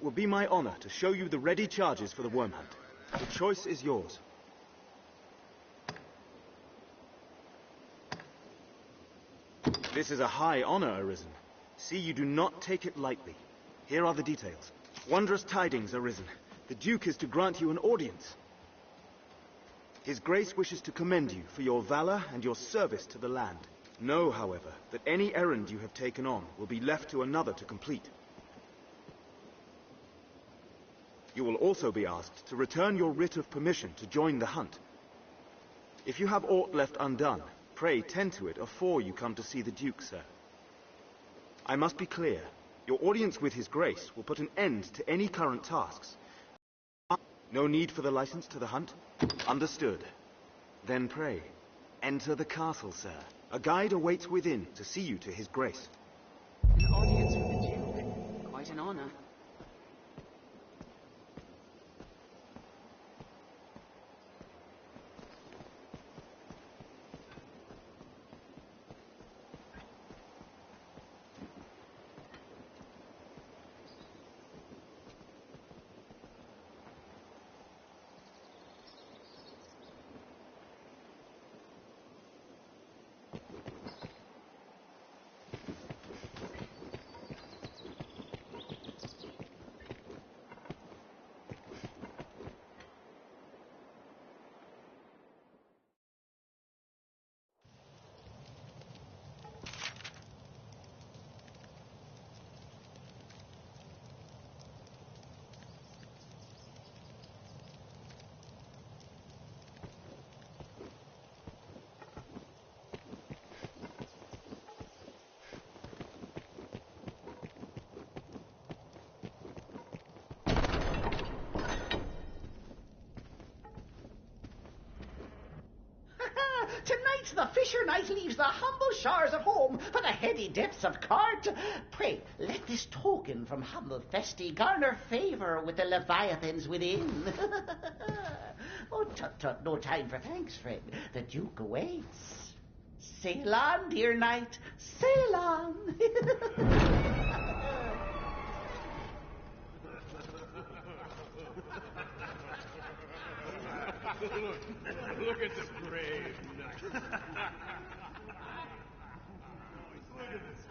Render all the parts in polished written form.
It will be my honor to show you the ready charges for the worm hunt. The choice is yours. This is a high honor, Arisen. See, you do not take it lightly. Here are the details. Wondrous tidings, Arisen. The Duke is to grant you an audience. His Grace wishes to commend you for your valor and your service to the land. Know, however, that any errand you have taken on will be left to another to complete. You will also be asked to return your writ of permission to join the hunt. If you have aught left undone, pray tend to it afore you come to see the Duke, sir. I must be clear. Your audience with His Grace will put an end to any current tasks. No need for the license to the hunt? Understood. Then pray, enter the castle, sir. A guide awaits within to see you to His Grace. An audience with the Duke. Quite an honor. Tonight the fisher knight leaves the humble shores of home for the heady depths of Cart. Pray, let this token from humble Festi garner favour with the leviathans within. Oh, tut, no time for thanks, friend. The Duke awaits. Sail on, dear knight, sail on. Look at the brave knight. Look at this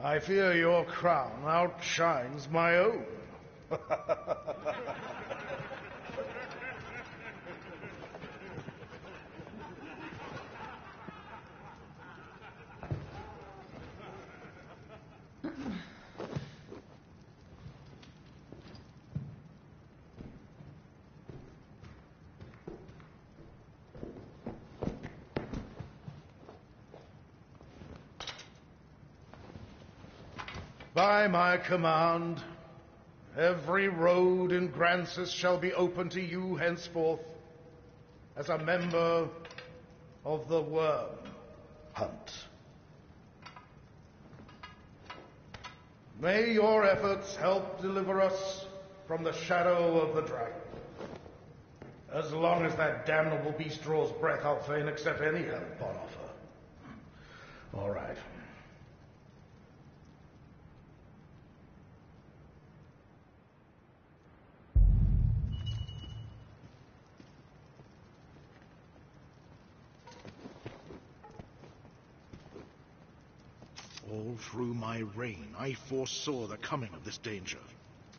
I fear your crown outshines my own. By my command, every road in Grancis shall be open to you henceforth as a member of the Worm Hunt. May your efforts help deliver us from the shadow of the dragon. As long as that damnable beast draws breath, I'll fain accept any help on offer. All right. All through my reign, I foresaw the coming of this danger.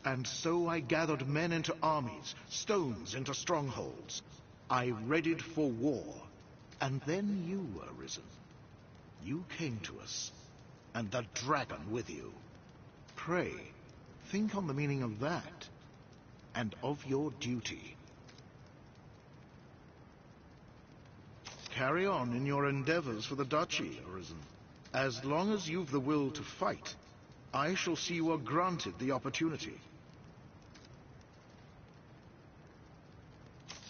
And so I gathered men into armies, stones into strongholds. I readied for war, and then you were risen. You came to us, and the dragon with you. Pray, think on the meaning of that, and of your duty. Carry on in your endeavors for the duchy, Arisen. As long as you've the will to fight, I shall see you are granted the opportunity.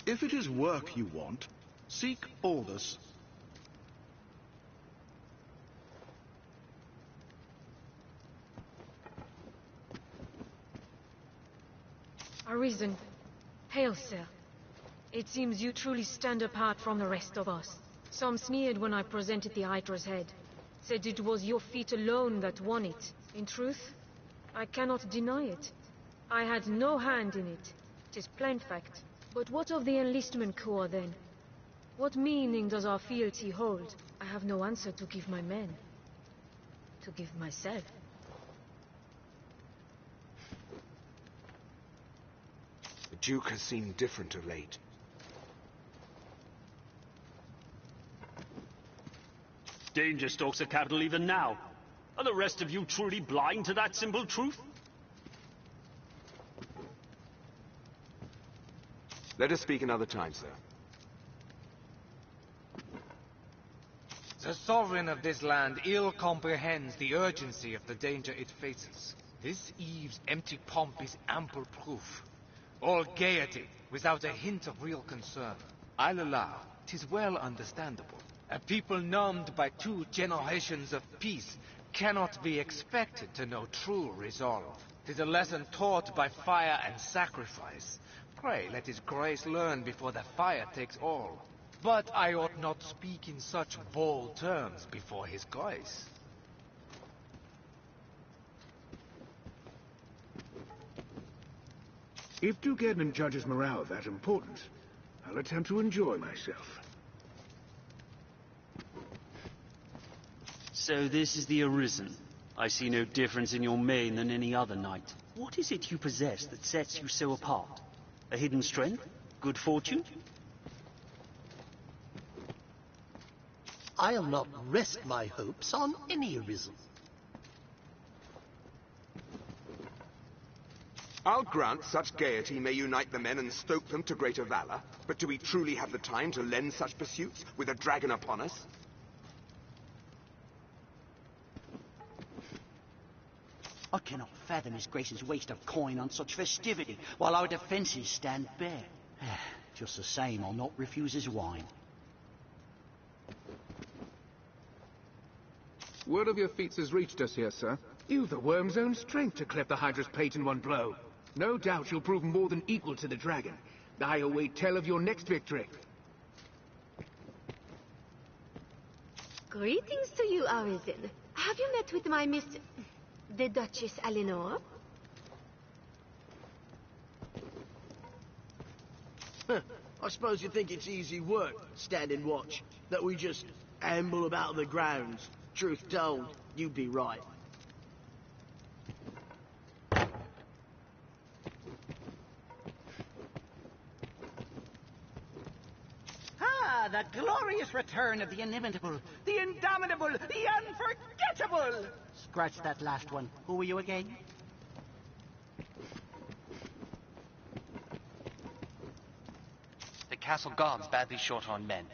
If it is work you want, seek orders. Arisen. Hail, sir. It seems you truly stand apart from the rest of us. Some sneered when I presented the Hydra's head. Said it was your feat alone that won it. In truth, I cannot deny it. I had no hand in it. It is plain fact. But what of the enlistment corps, then? What meaning does our fealty hold? I have no answer to give my men. To give myself. The Duke has seemed different of late. Danger stalks the capital even now. Are the rest of you truly blind to that simple truth? Let us speak another time, sir. The sovereign of this land ill comprehends the urgency of the danger it faces. This eve's empty pomp is ample proof. All gaiety, without a hint of real concern. I'll allow, 'tis well understandable. A people numbed by 2 generations of peace cannot be expected to know true resolve. 'Tis a lesson taught by fire and sacrifice. Pray let his grace learn before the fire takes all. But I ought not speak in such bold terms before his grace. If Duke Edmund judges morale that important, I'll attempt to enjoy myself. So this is the Arisen. I see no difference in your mane than any other knight. What is it you possess that sets you so apart? A hidden strength? Good fortune? I'll not rest my hopes on any Arisen. I'll grant such gaiety may unite the men and stoke them to greater valor, but do we truly have the time to lend such pursuits with a dragon upon us? I cannot fathom His Grace's waste of coin on such festivity, while our defences stand bare. Just the same, I'll not refuse his wine. Word of your feats has reached us here, sir. You've the worm's own strength to cleft the Hydra's pate in one blow. No doubt you'll prove more than equal to the dragon. I await tell of your next victory. Greetings to you, Arisen. Have you met with my the Duchess Eleanor? I suppose you think it's easy work, standing watch, that we just amble about the grounds. Truth told, you'd be right. Ah, the glorious return of the inimitable, the indomitable, the unforgettable! Scratch that last one. Who were you again? The castle guard's badly short on men.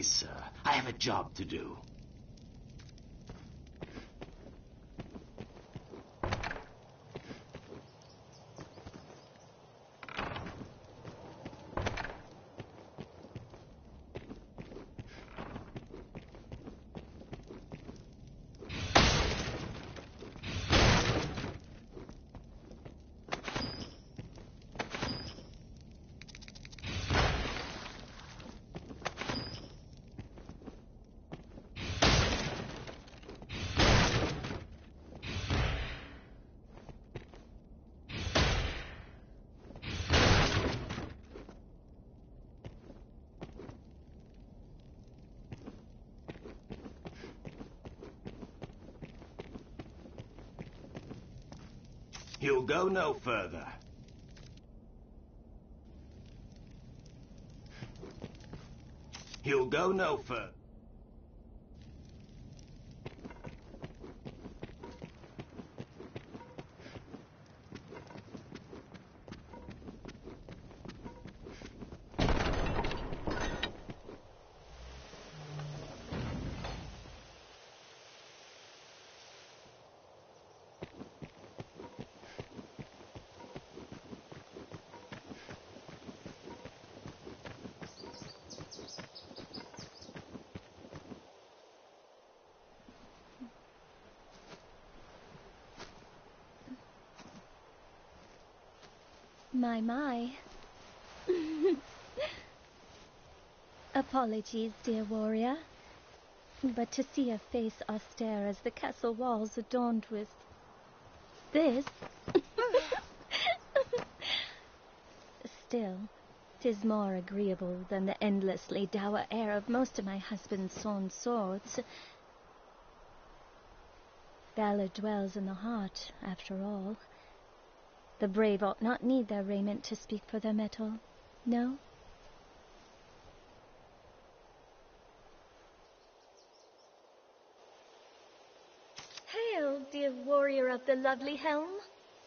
Please, sir. I have a job to do. You'll go no further. You'll go no further. My. Apologies, dear warrior, but to see a face austere as the castle walls adorned with this... Still, 'tis more agreeable than the endlessly dour air of most of my husband's sawn swords. Valor dwells in the heart, after all. The brave ought not need their raiment to speak for their mettle, no? Hail, dear warrior of the lovely helm.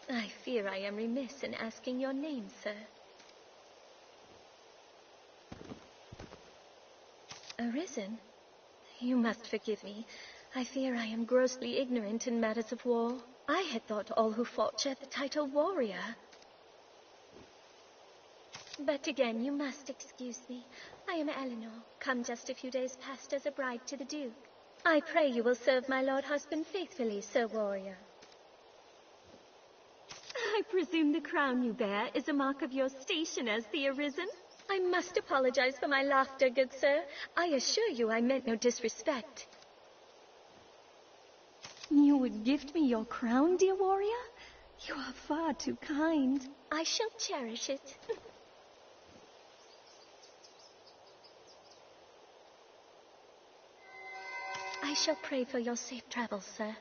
I fear I am remiss in asking your name, sir. Arisen? You must forgive me. I fear I am grossly ignorant in matters of war. I had thought all who fought shared the title warrior. But again, you must excuse me. I am Eleanor, come just a few days past as a bride to the Duke. I pray you will serve my lord husband faithfully, Sir Warrior. I presume the crown you bear is a mark of your station as the Arisen? I must apologize for my laughter, good sir. I assure you I meant no disrespect. You would gift me your crown, dear warrior? You are far too kind. I shall cherish it. I shall pray for your safe travels, sir.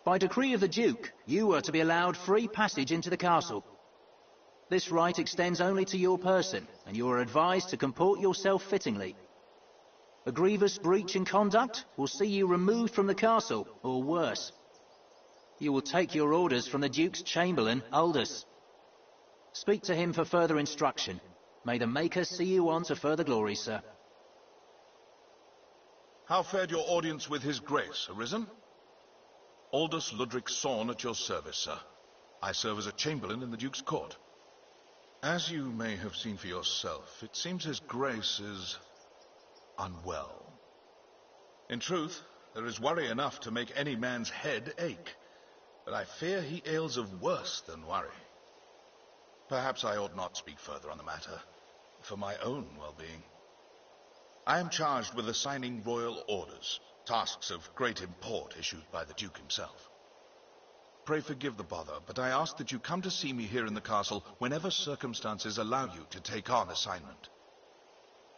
By decree of the Duke, you are to be allowed free passage into the castle. This right extends only to your person, and you are advised to comport yourself fittingly. A grievous breach in conduct will see you removed from the castle, or worse. You will take your orders from the Duke's Chamberlain, Aldous. Speak to him for further instruction. May the Maker see you on to further glory, sir. How fared your audience with His Grace, Arisen? Aldous Ludric Sorn at your service, sir. I serve as a chamberlain in the Duke's court. As you may have seen for yourself, it seems His Grace is unwell. In truth, there is worry enough to make any man's head ache, but I fear he ails of worse than worry. Perhaps I ought not speak further on the matter, for my own well-being. I am charged with assigning royal orders, tasks of great import issued by the Duke himself. Pray forgive the bother, but I ask that you come to see me here in the castle whenever circumstances allow you to take on assignment.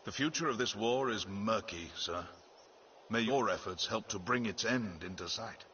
The future of this war is murky, sir. May your efforts help to bring its end into sight.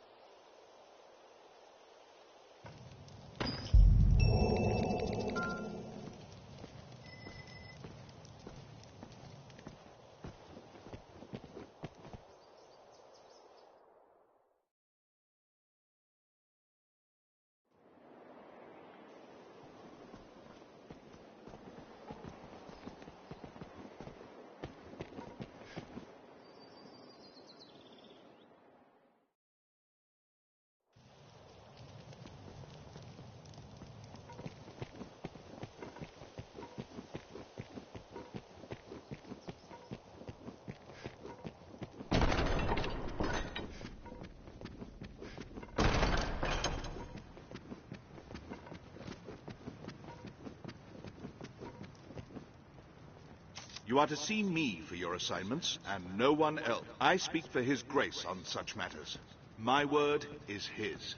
You are to see me for your assignments, and no one else. I speak for His Grace on such matters. My word is his.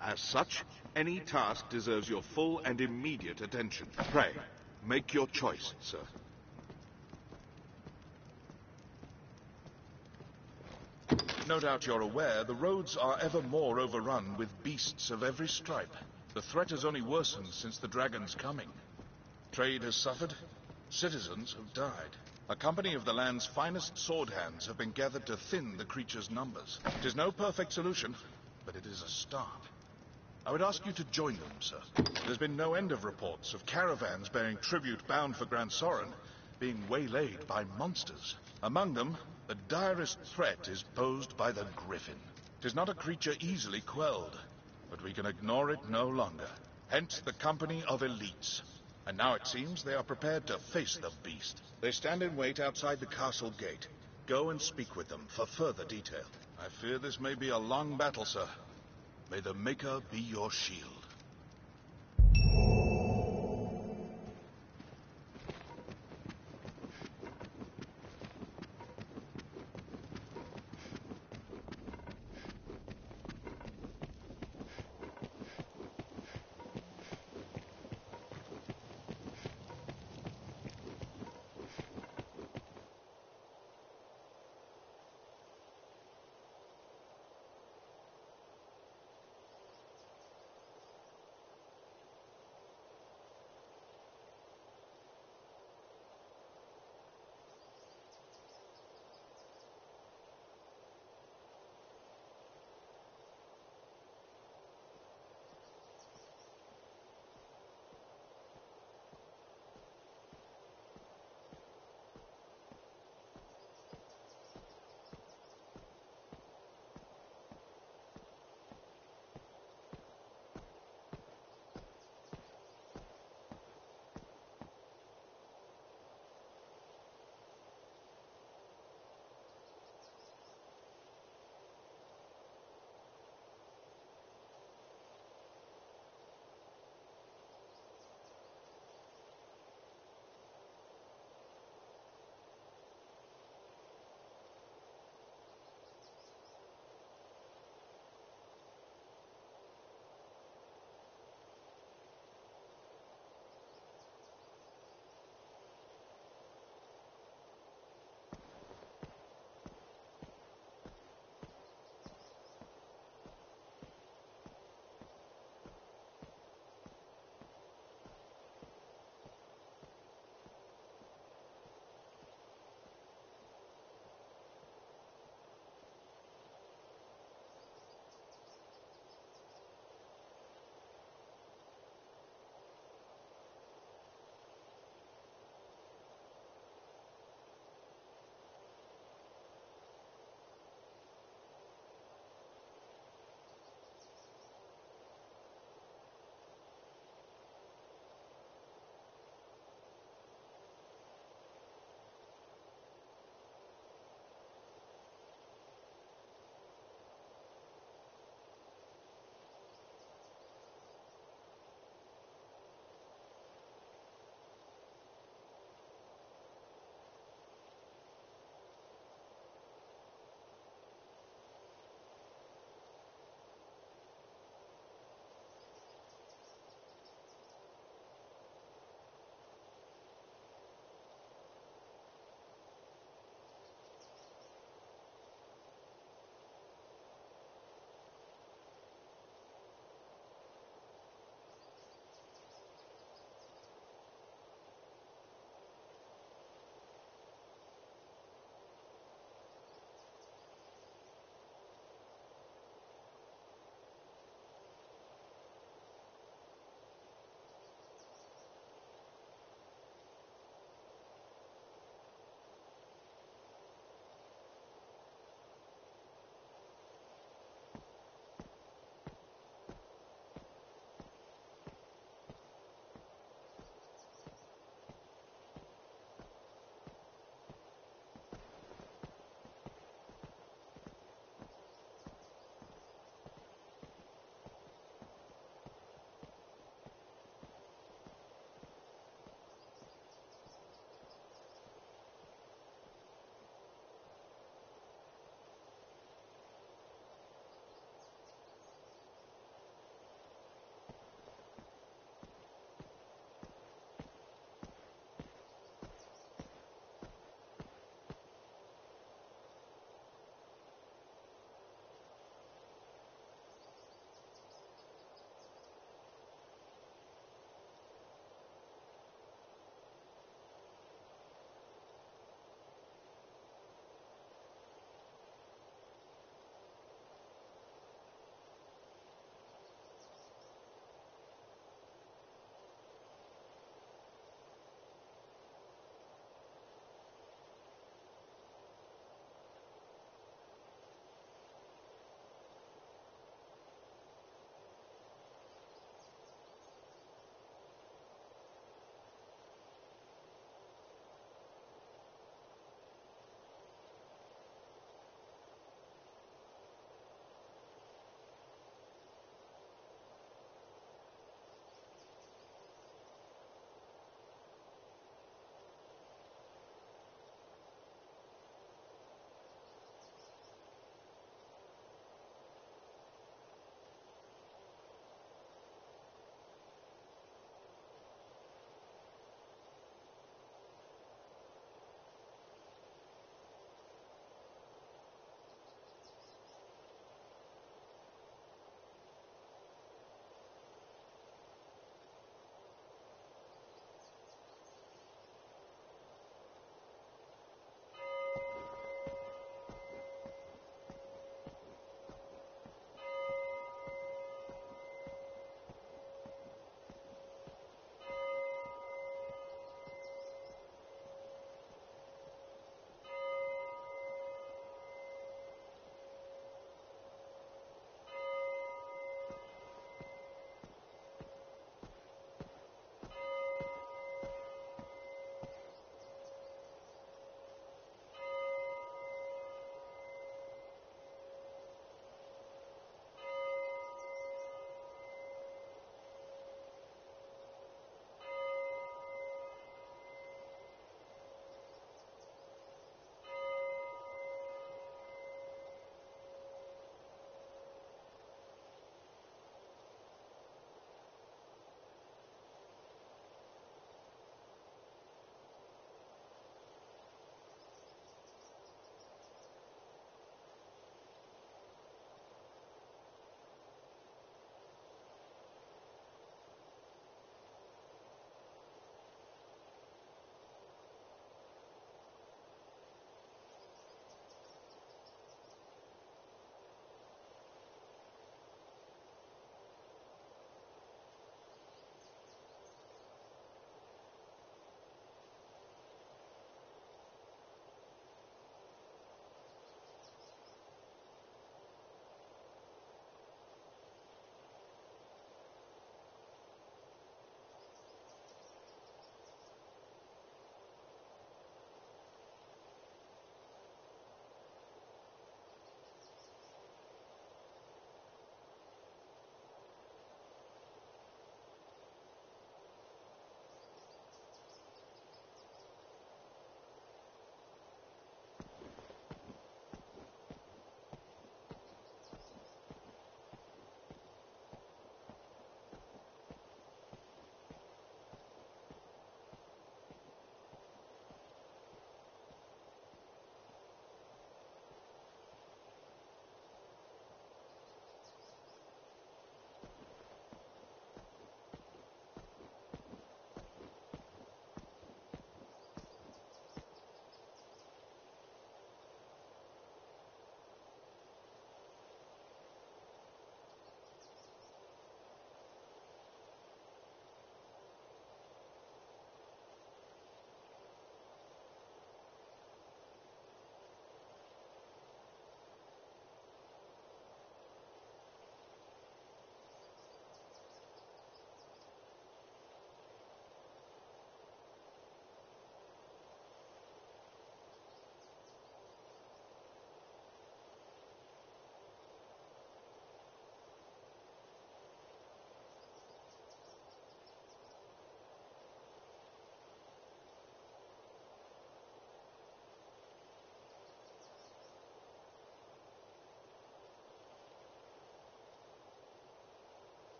As such, any task deserves your full and immediate attention. Pray, make your choice, sir. No doubt you're aware, the roads are ever more overrun with beasts of every stripe. The threat has only worsened since the Dragon's coming. Trade has suffered. Citizens have died. A company of the land's finest sword hands have been gathered to thin the creature's numbers. It is no perfect solution, but it is a start. I would ask you to join them, sir. There's been no end of reports of caravans bearing tribute bound for Grand Soren being waylaid by monsters. Among them, the direst threat is posed by the Griffin. It is not a creature easily quelled, but we can ignore it no longer. Hence the company of elites. And now it seems they are prepared to face the beast. They stand in wait outside the castle gate. Go and speak with them for further detail. I fear this may be a long battle, sir. May the Maker be your shield.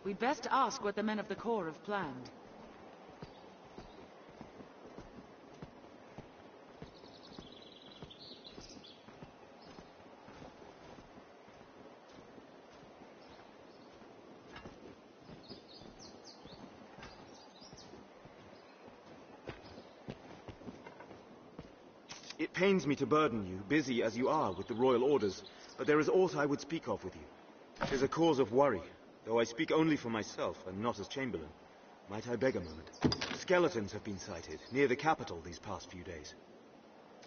We'd best ask what the men of the Corps have planned. It pains me to burden you, busy as you are with the royal orders, but there is aught I would speak of with you. 'Tis a cause of worry, though I speak only for myself and not as Chamberlain. Might I beg a moment? Skeletons have been sighted near the capital these past few days.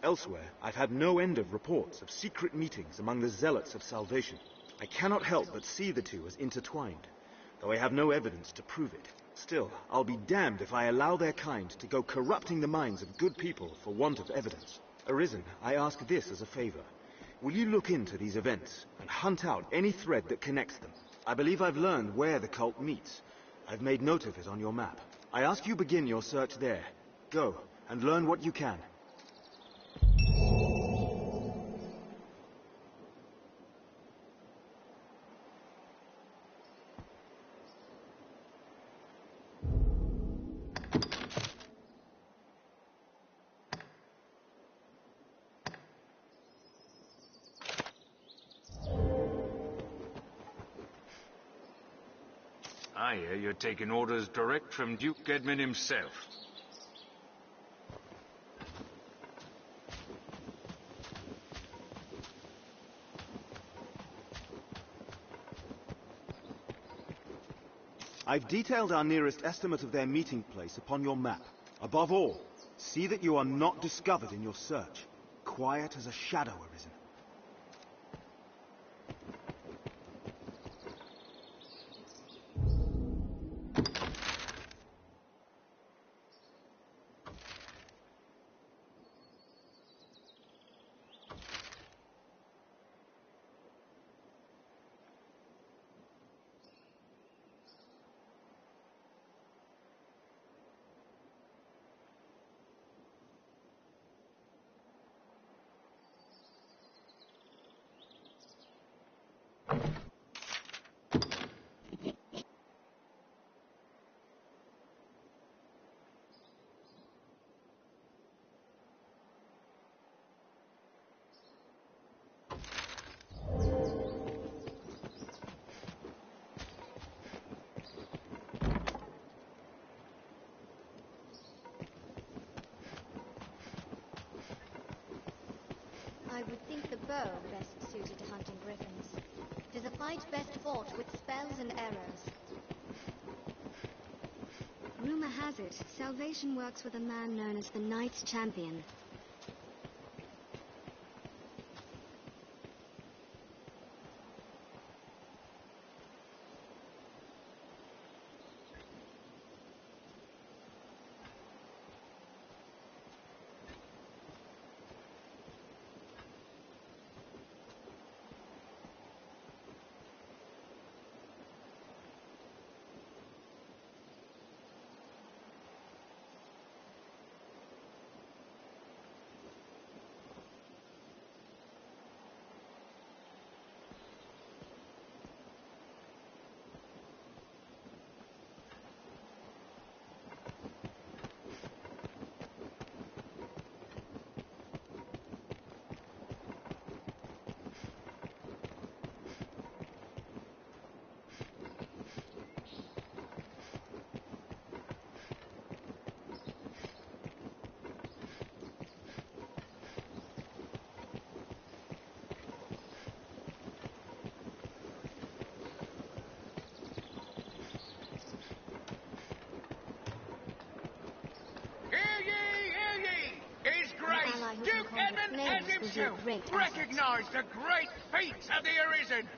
Elsewhere, I've had no end of reports of secret meetings among the zealots of salvation. I cannot help but see the two as intertwined, though I have no evidence to prove it. Still, I'll be damned if I allow their kind to go corrupting the minds of good people for want of evidence. Arisen, I ask this as a favor. Will you look into these events and hunt out any thread that connects them? I believe I've learned where the cult meets. I've made note of it on your map. I ask you begin your search there. Go, and learn what you can. I hear you're taking orders direct from Duke Edmund himself. I've detailed our nearest estimate of their meeting place upon your map. Above all, see that you are not discovered in your search. Quiet as a shadow, Arisen. I would think the bow best suited to hunting griffins. 'Tis a fight best fought with spells and arrows. Rumor has it, Salvation works with a man known as the Knight's Champion. Duke Edmund has himself recognized the great feats of the Arisen.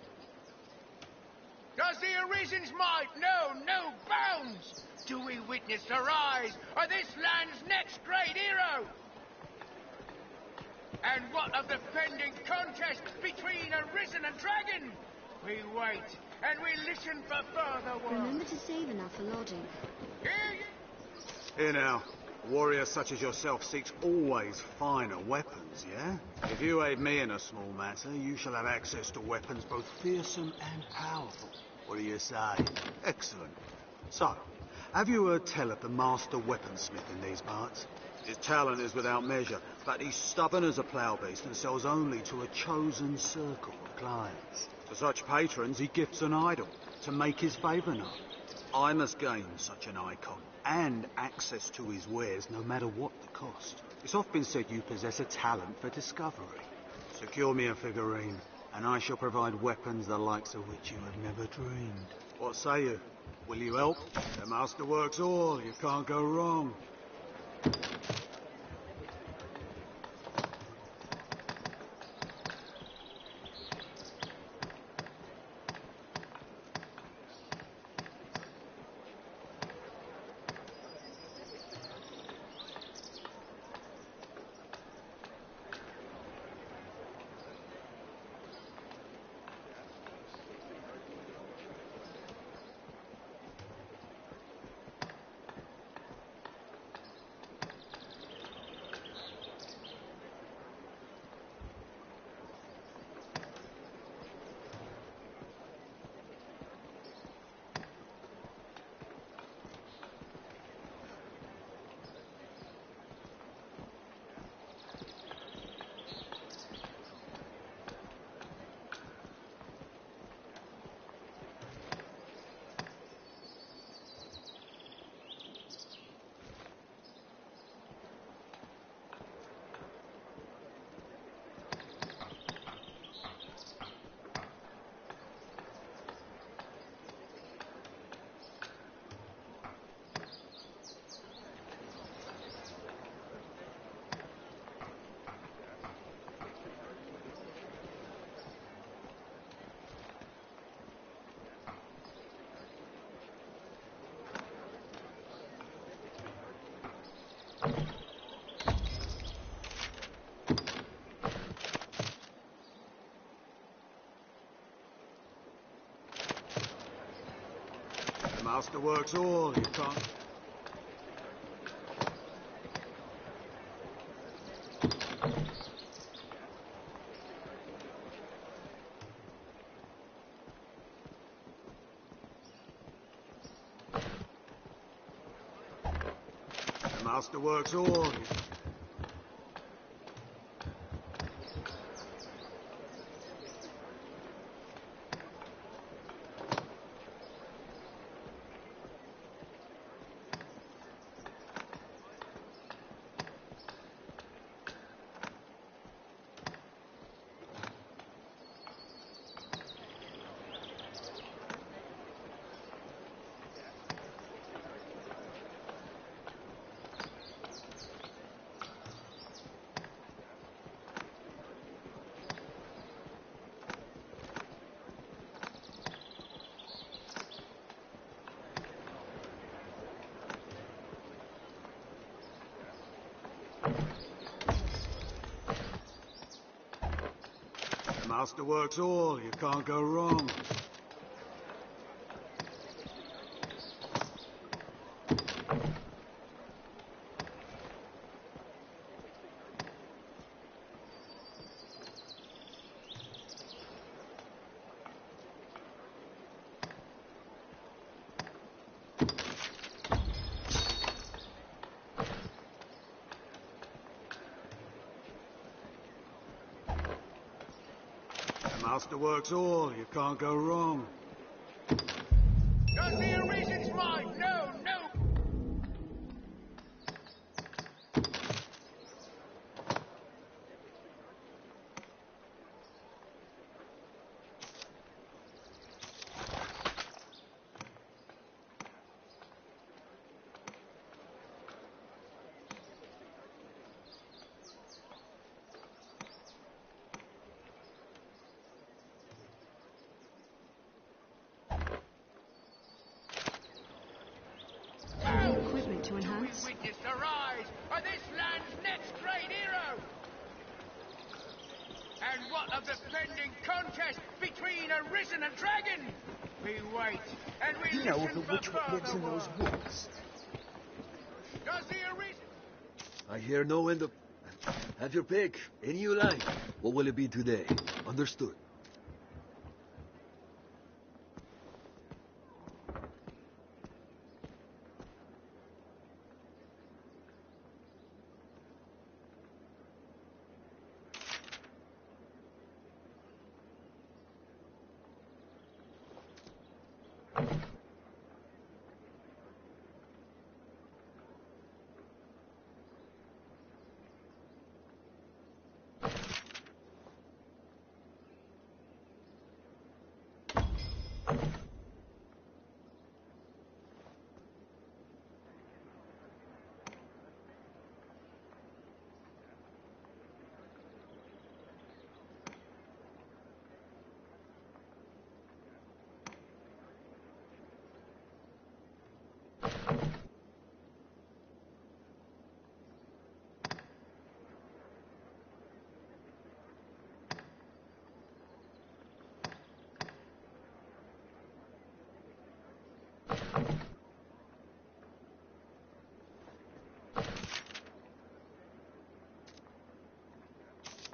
Does the Arisen's might know no bounds? Do we witness the rise of this land's next great hero? And what of the pending contest between Arisen and Dragon? We wait, and we listen for further word. Remember to save enough for lodging. Here now. A warrior such as yourself seeks always finer weapons, yeah? If you aid me in a small matter, you shall have access to weapons both fearsome and powerful. What do you say? Excellent. So, have you heard tell of the master weaponsmith in these parts? His talent is without measure, but he's stubborn as a plough beast and sells only to a chosen circle of clients. To such patrons, he gifts an idol to make his favour known. I must gain such an icon and access to his wares no matter what the cost. It's often been said you possess a talent for discovery. Secure me a figurine, and I shall provide weapons the likes of which you have never dreamed. What say you? Will you help? The master works all, you can't go wrong. The master works all, you can't... The master works all, you... The master works all, you can't go wrong. The master works all, you can't go wrong. Don't be a reason's right! No, no! Equipment to enhance. We witness the rise of this land's next great hero! And what of the pending contest between a risen and dragon? We wait, and we You know listen the for witch what lives further in those word. woods. Does the Arisen... I hear no end of... Have your pick. Any you like. What will it be today? Understood.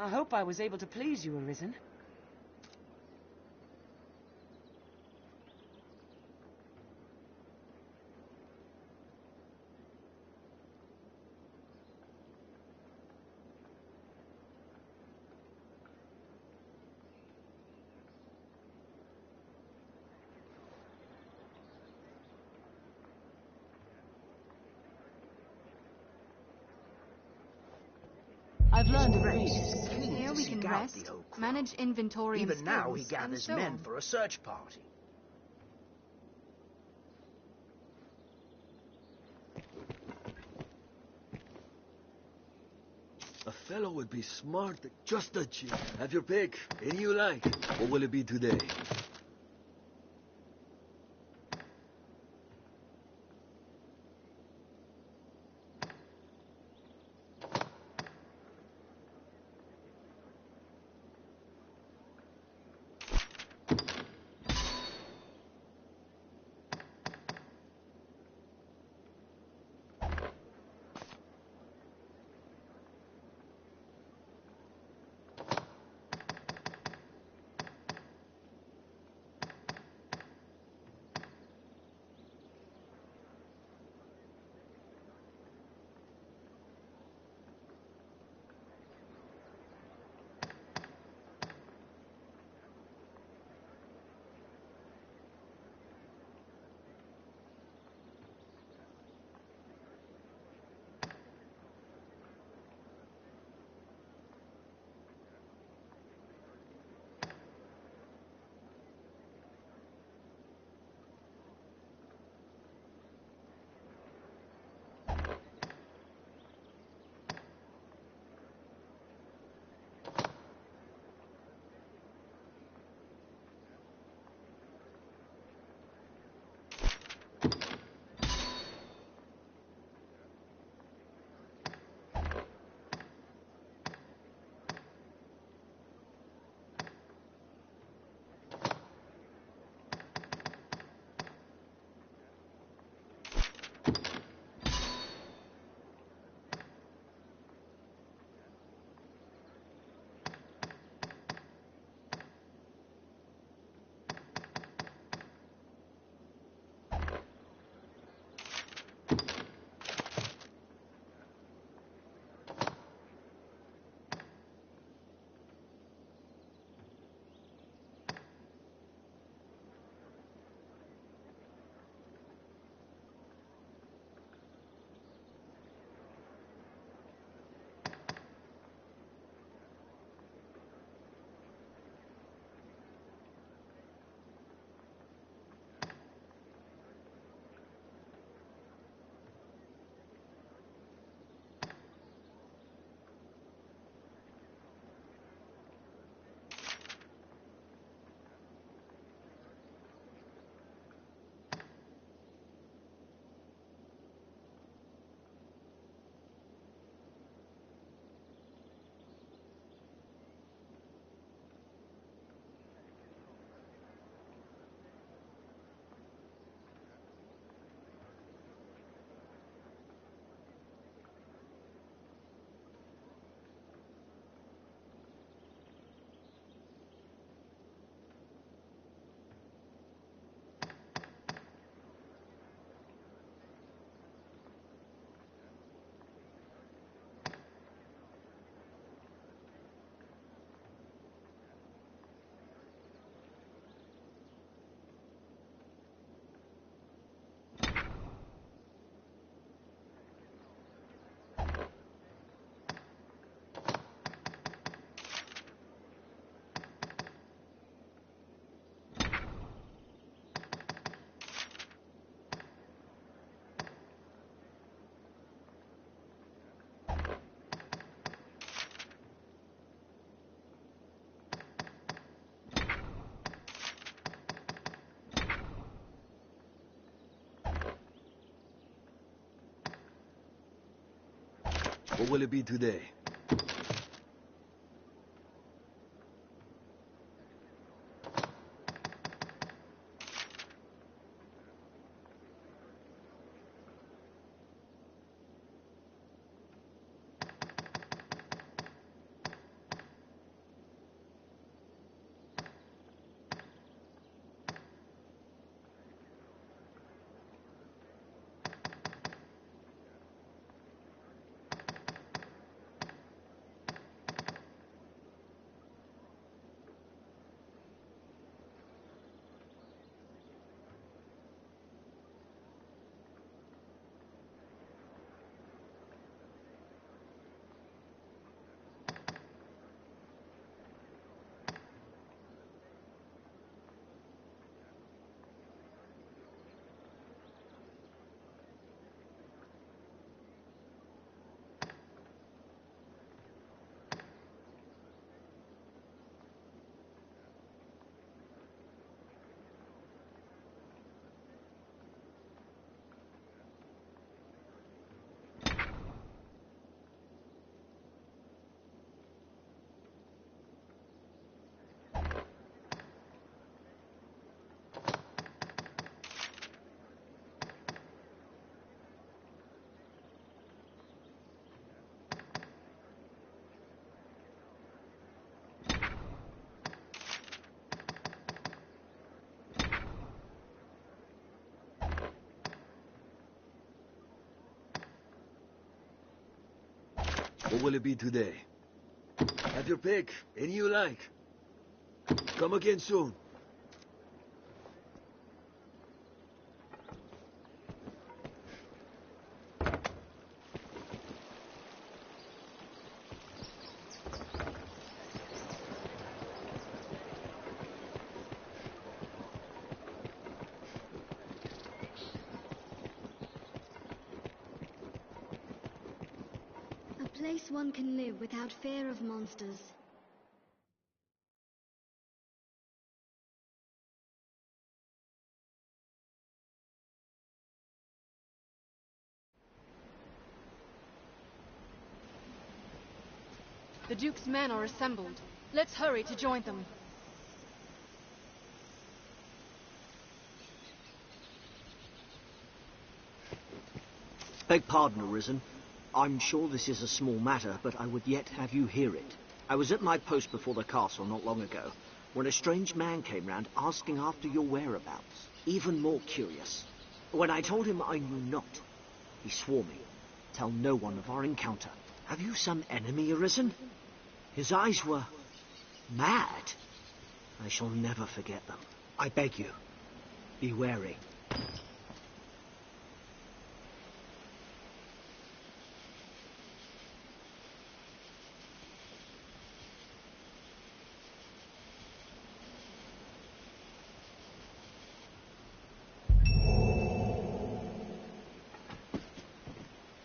I hope I was able to please you, Arisen. I've learned a race. Here we can rest, manage inventory and Even now he skills, gathers and so men on. for a search party. A fellow would be smart, just a cheat. Have your pick. Any you like. What will it be today? What will it be today? What will it be today? Have your pick. Any you like. Come again soon. A place one can live without fear of monsters. The Duke's men are assembled. Let's hurry to join them. Beg pardon, Arisen. I'm sure this is a small matter, but I would yet have you hear it. I was at my post before the castle not long ago, when a strange man came round asking after your whereabouts. Even more curious. When I told him I knew not, he swore me, tell no one of our encounter. Have you some enemy, Arisen? His eyes were mad. I shall never forget them. I beg you, be wary.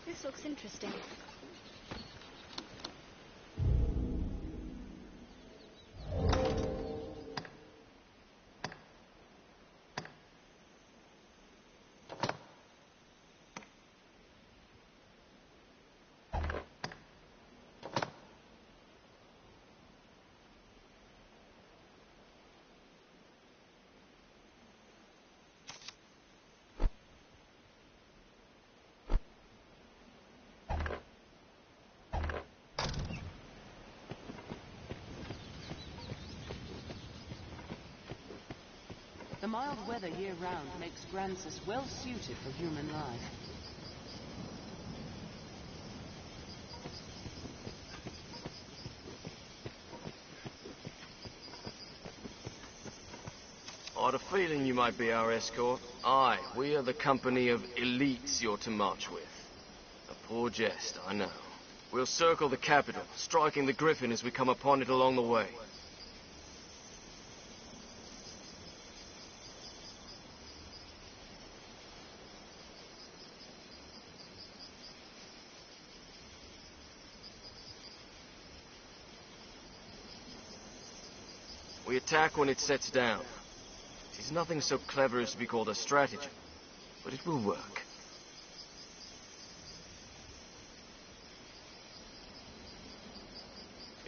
This looks interesting. The mild weather year-round makes Grancis well suited for human life. I had a feeling you might be our escort. Aye, we are the company of elites you're to march with. A poor jest, I know. We'll circle the capital, striking the Griffin as we come upon it along the way. We attack when it sets down. It is nothing so clever as to be called a stratagem, but it will work.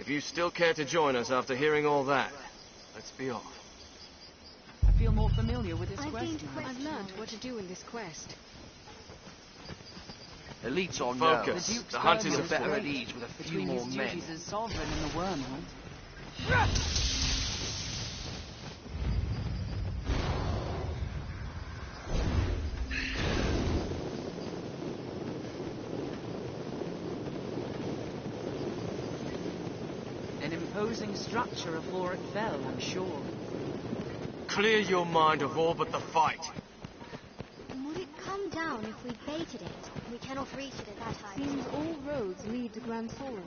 If you still care to join us after hearing all that, let's be off. I feel more familiar with this quest now. I've learned what to do in this quest. Elites or no. focus. The Duke's The hunters Dogma are is better at great. ease with a few Between more his men. duties as sovereign and the wormhole. An imposing structure afore it fell, I'm sure. Clear your mind of all but the fight. Would it come down if we baited it? We cannot reach it at that height. Seems all roads lead to Grand Soren.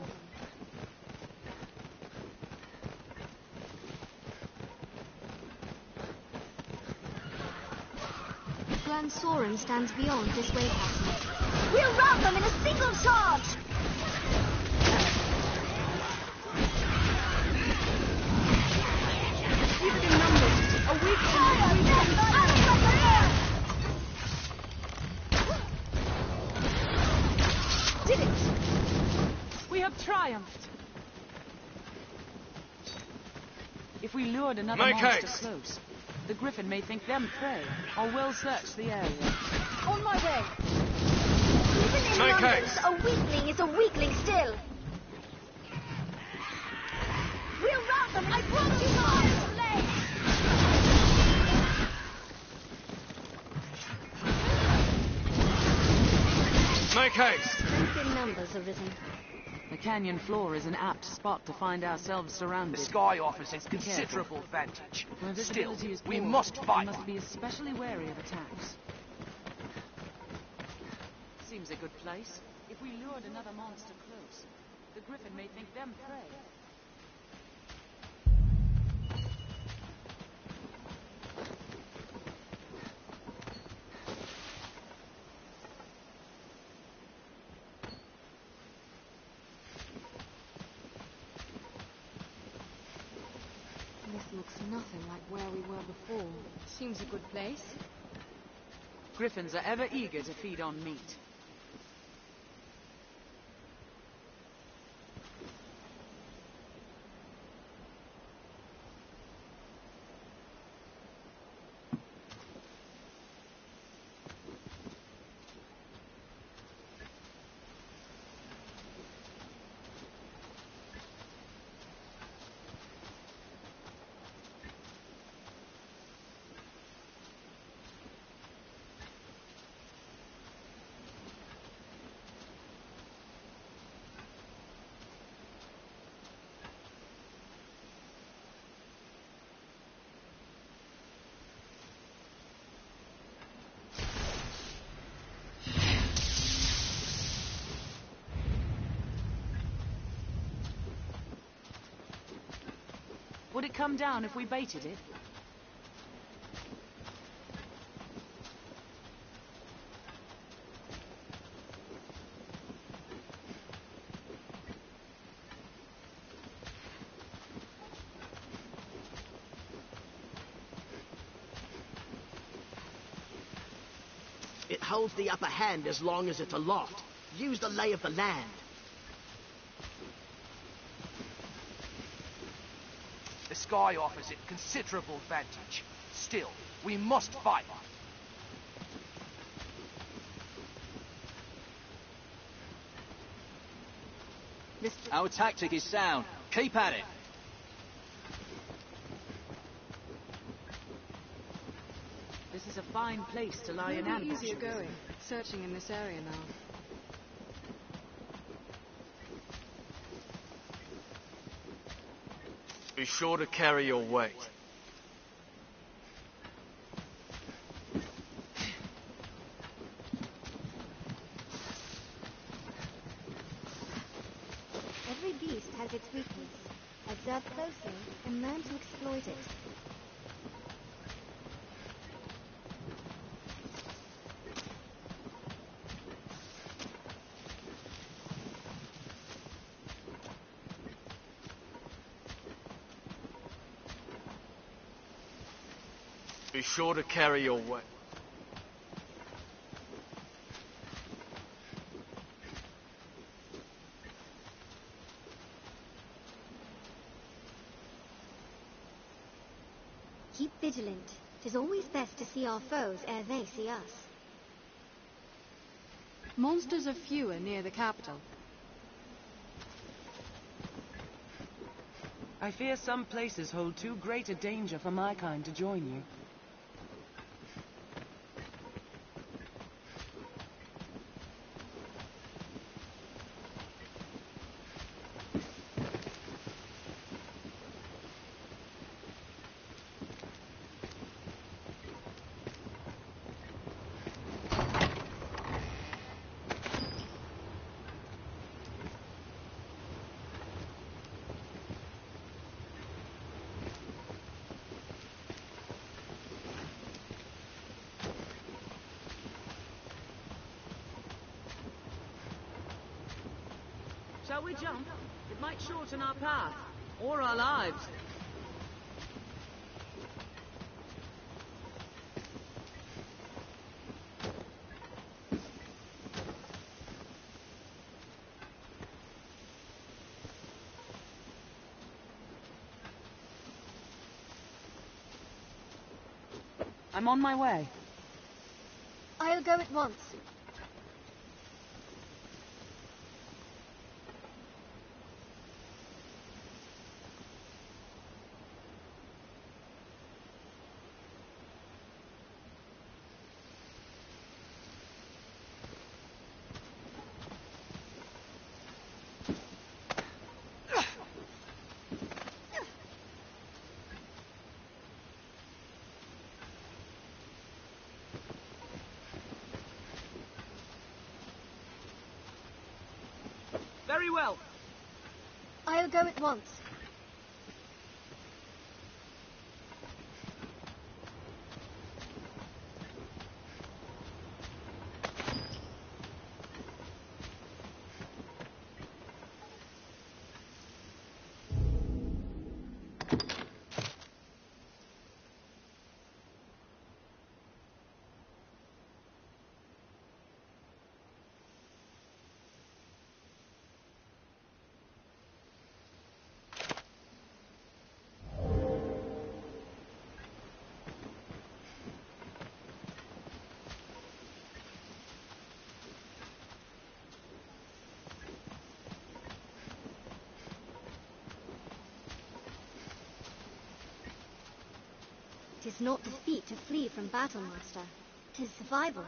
Grand Soren stands beyond this way passage. We'll rout them in a single charge! Even in numbers, a weak did it! We have triumphed. If we lured another Make monster haste. close, the Griffin may think them prey, or will search the area. On my way! Even in Make numbers, haste. a weakling is a weakling still. We'll rout them! I brought you mine! Make haste! Strength in numbers arisen. The canyon floor is an apt spot to find ourselves surrounded. The sky offers a Be careful. considerable advantage. Where Still, visibility is we poor, must fight. We must be especially wary of attacks. Seems a good place. If we lured another monster close, the Griffin may think them prey. This looks nothing like where we were before. Seems a good place. Griffins are ever eager to feed on meat. Would it come down if we baited it? It holds the upper hand as long as it's aloft. Use the lay of the land. The sky offers it considerable advantage. Still, we must fight. Our tactic is sound. Keep at it. This is a fine place to lie in It'll be ambush. easier going, searching in this area now. Be sure to carry your weight. Every beast has its weakness. Observe closely and learn to exploit it. Be sure to carry your weight. Keep vigilant. 'Tis always best to see our foes ere they see us. Monsters are fewer near the capital. I fear some places hold too great a danger for my kind to join you. Shall we jump? It might shorten our path, or our lives. I'm on my way. I'll go at once. Very well. I'll go at once. Tis not defeat to flee from battle, master. 'Tis survival.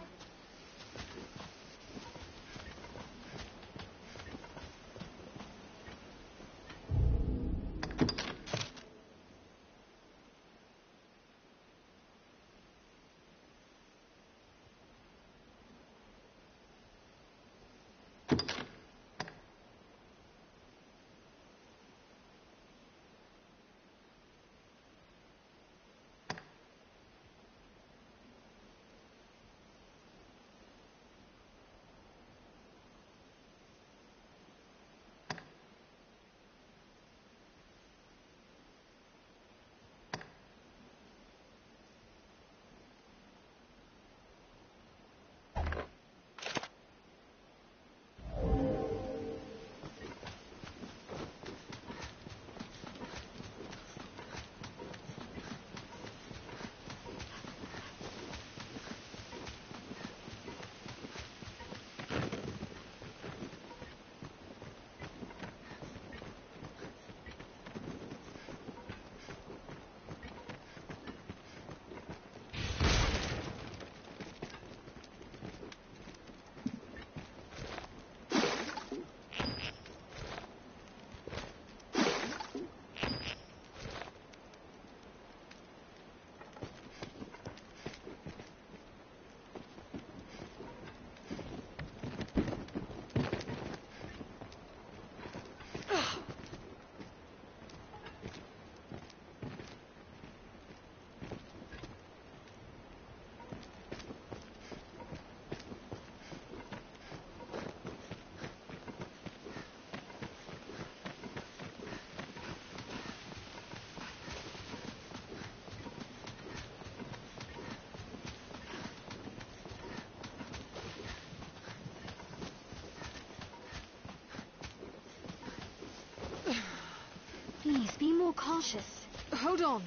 Please, be more cautious. Hold on.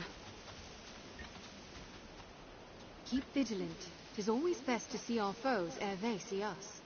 Keep vigilant. 'Tis always best to see our foes ere they see us.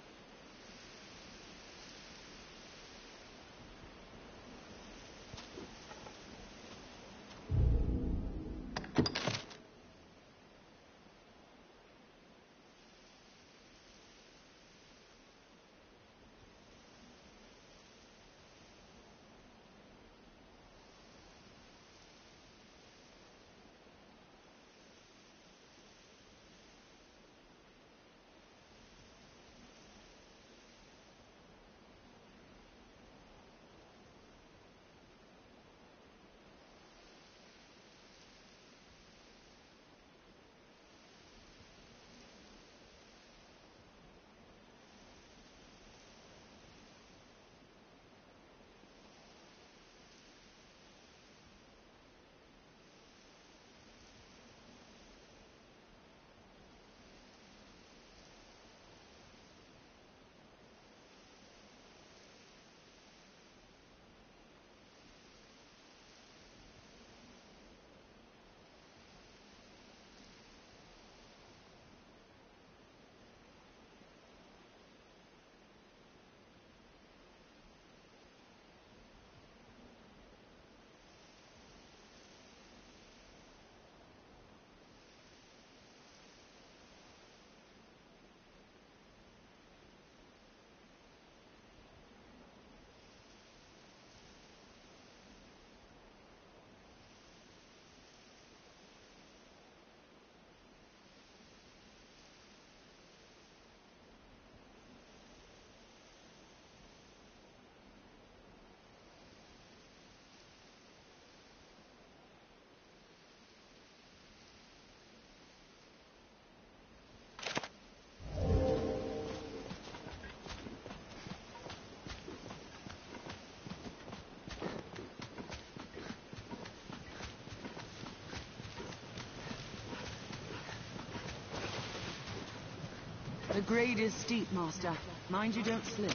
The grade is steep, Master. Mind you don't slip.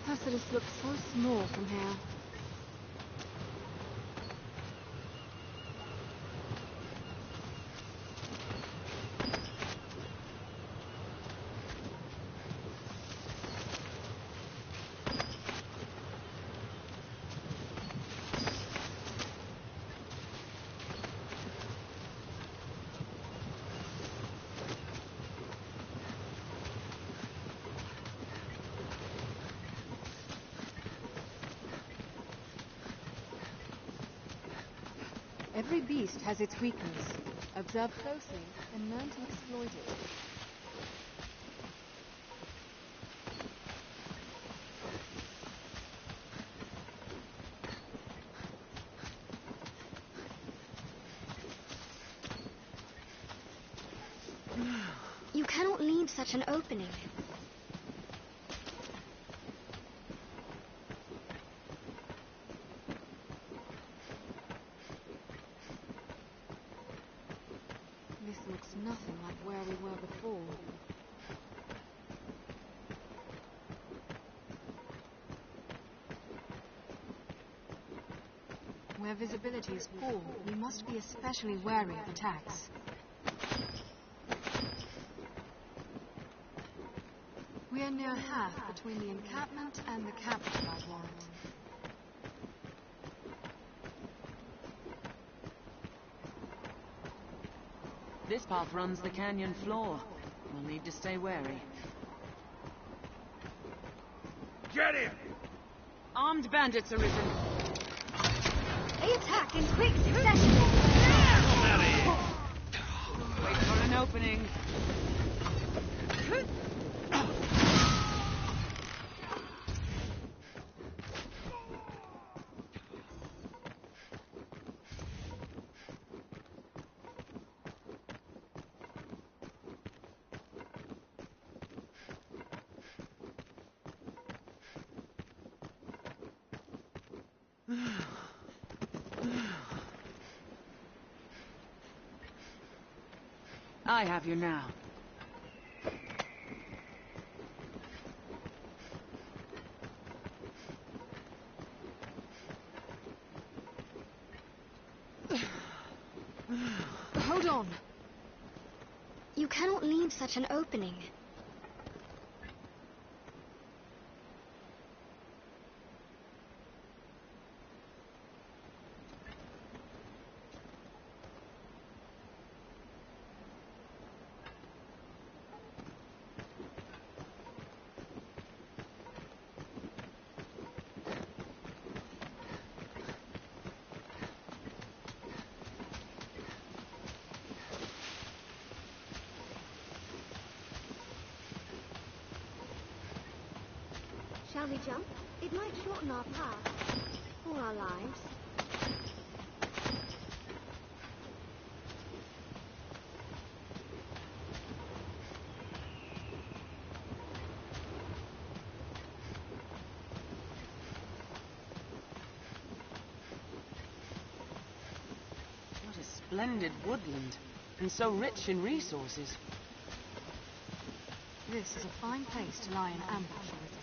Basilisk looks so small from here. Every beast has its weakness. Observe closely and learn to exploit it. You cannot leave such an opening. This looks nothing like where we were before. Where visibility is poor, we must be especially wary of attacks. We are near half between the encampment and the capital, I warrant. This path runs the canyon floor. We'll need to stay wary. Get him! Armed bandits are risen. They attack in quick succession. Wait for an opening. I have you now. on! You cannot leave such an opening. Shall we jump? It might shorten our path, or our lives. What a splendid woodland, and so rich in resources. This is a fine place to lie in ambush, Arisen.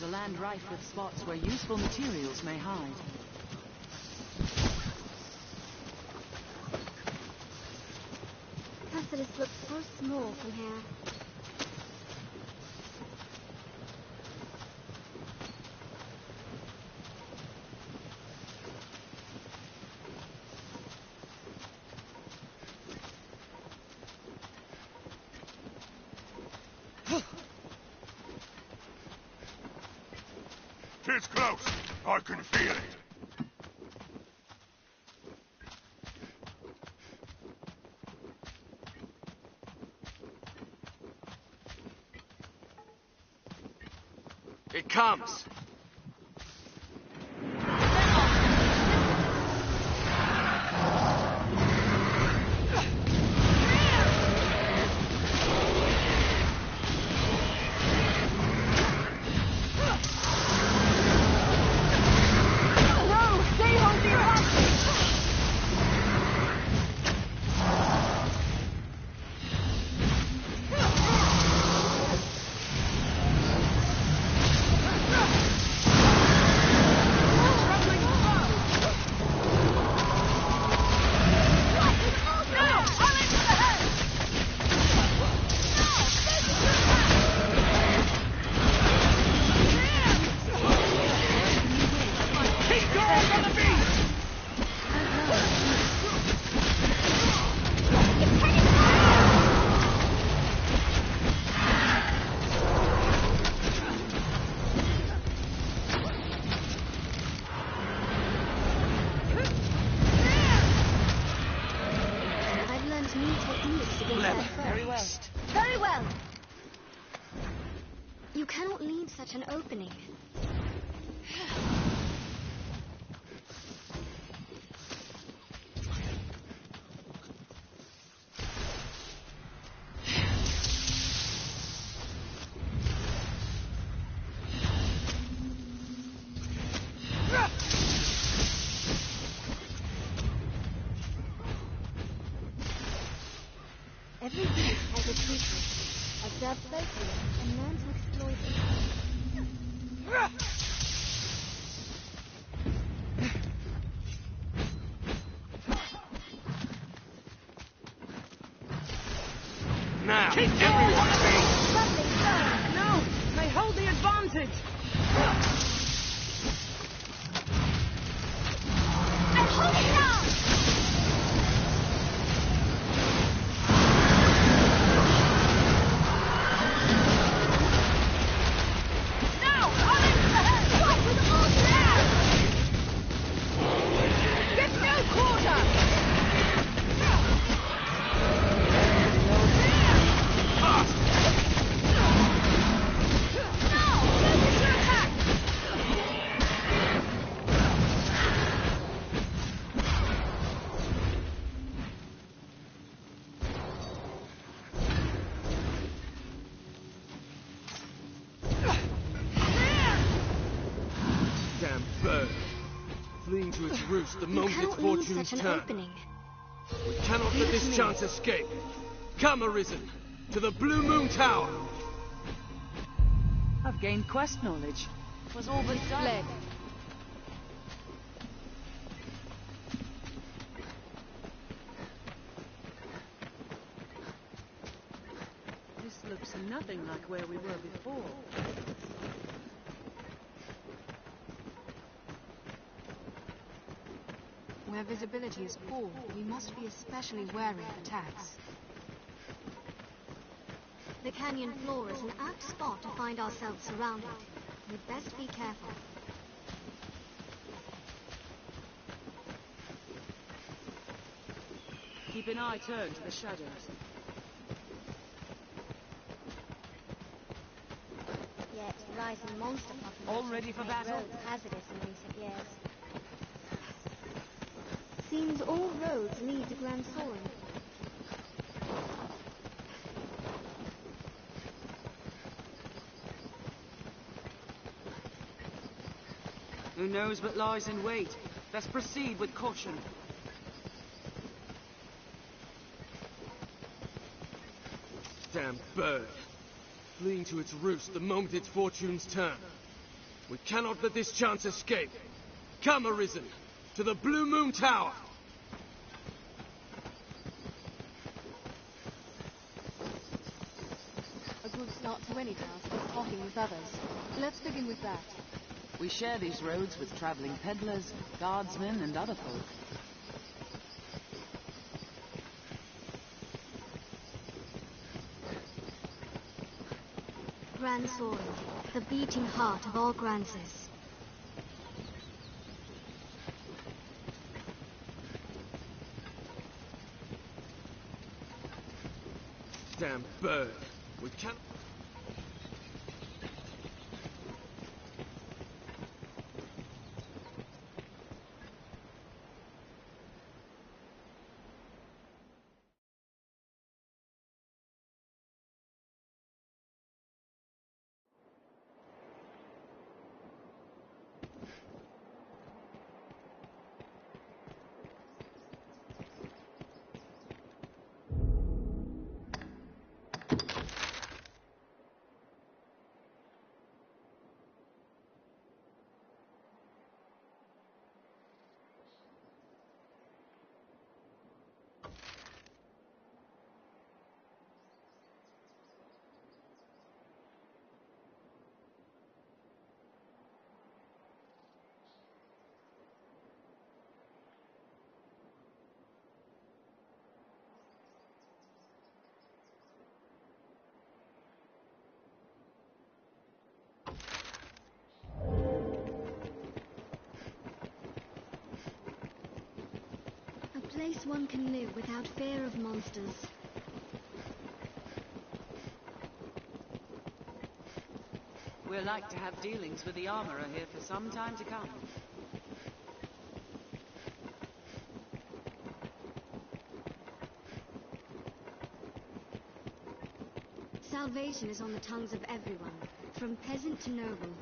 A land rife with spots where useful materials may hide. Catharus looks so small from here. It's close. I can feel it. It comes. cannot leave such an opening. Every beast has its weakness. Observe closely and learn to exploit it. Now, Keep everyone going! Lovely, sir! No! They hold the advantage! I'm holding now! Now! On into the head! Fight with all there! Get no quarter! Damn bird. Fleeing to its roost the moment its fortunes turn. We cannot let this chance escape. Come, Arisen, to the Blue Moon Tower. I've gained quest knowledge. Was all but done. This looks nothing like where we were before. Where visibility is poor, we must be especially wary of attacks. The canyon floor is an apt spot to find ourselves surrounded. We'd best be careful. Keep an eye turned to the shadows. Yet, rising monster populations All ready for make battle? roads hazardous in recent years. Seems all roads lead to Grand Soren. Who knows what lies in wait? Let's proceed with caution. Damn bird. Fleeing to its roost the moment its fortunes turn. We cannot let this chance escape. Come, Arisen, to the Blue Moon Tower. A good start to any task is talking with others. Let's begin with that. We share these roads with traveling peddlers, guardsmen, and other folk. Grand Soren, the beating heart of all Granses. Damn bird. We can't... A place one can live without fear of monsters. We're like to have dealings with the armorer here for some time to come. Salvation is on the tongues of everyone, from peasant to noble.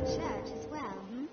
Church as well, hmm?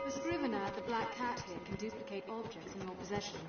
The scrivener at the Black Cat here can duplicate objects in your possession.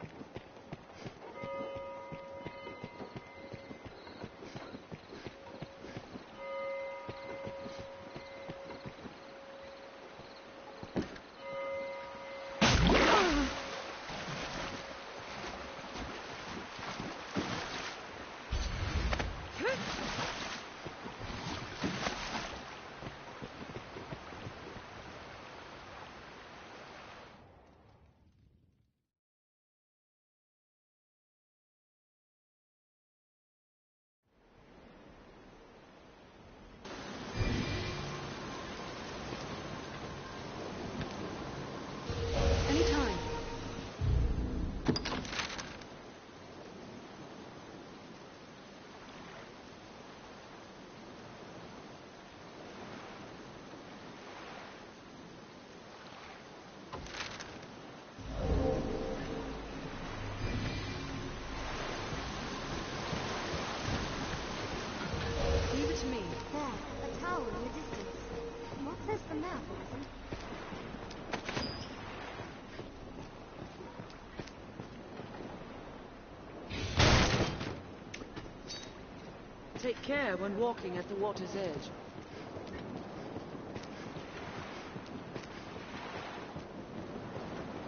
Take care when walking at the water's edge.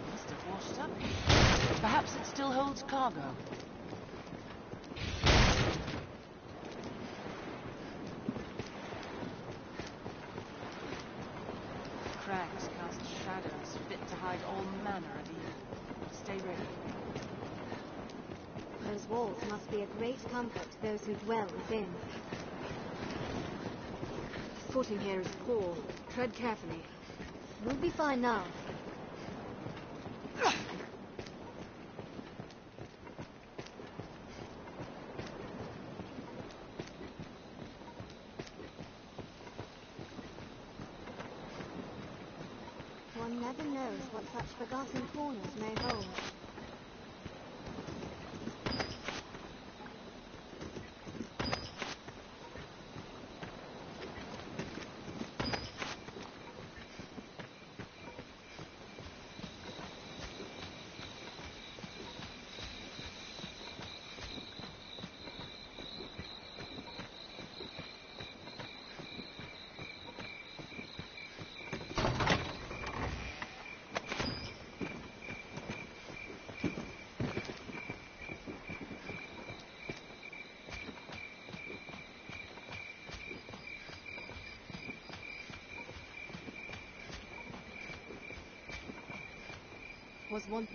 Must have washed up. Perhaps it still holds cargo. Crags cast shadows fit to hide all manner of evil. Stay ready. Those walls must be a great comfort to those who dwell within. Footing here is poor. Tread carefully. We'll be fine now. One never knows what such forgotten corners may hold. was one...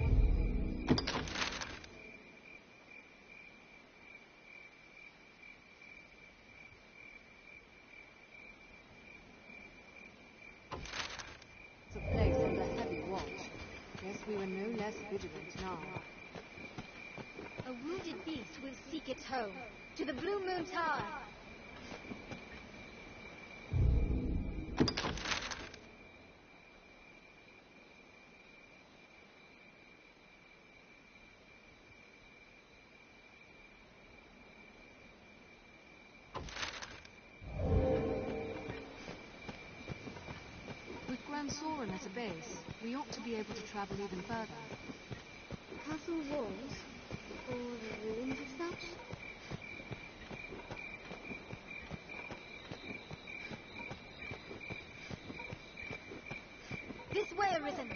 a place under heavy watch. Guess we were no less vigilant now. A wounded beast will seek its home. To the Blue Moon Tower. With Grand Soren as a base, we ought to be able to travel even further. Castle walls? Or the ruins of such? This way, Arisen!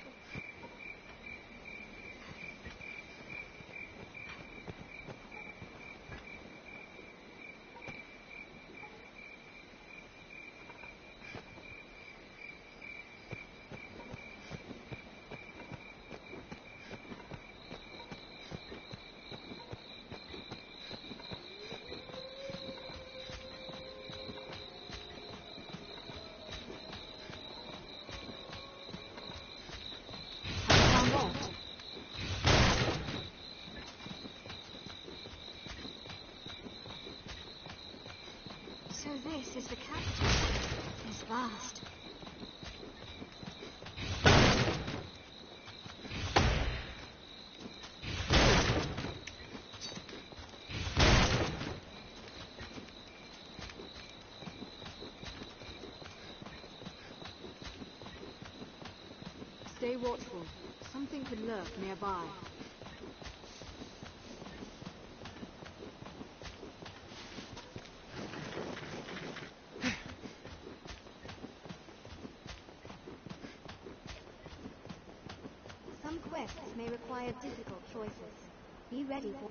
So this is the capital. It's vast. Stay watchful. Something could lurk nearby. Some quests may require difficult choices. Be ready for...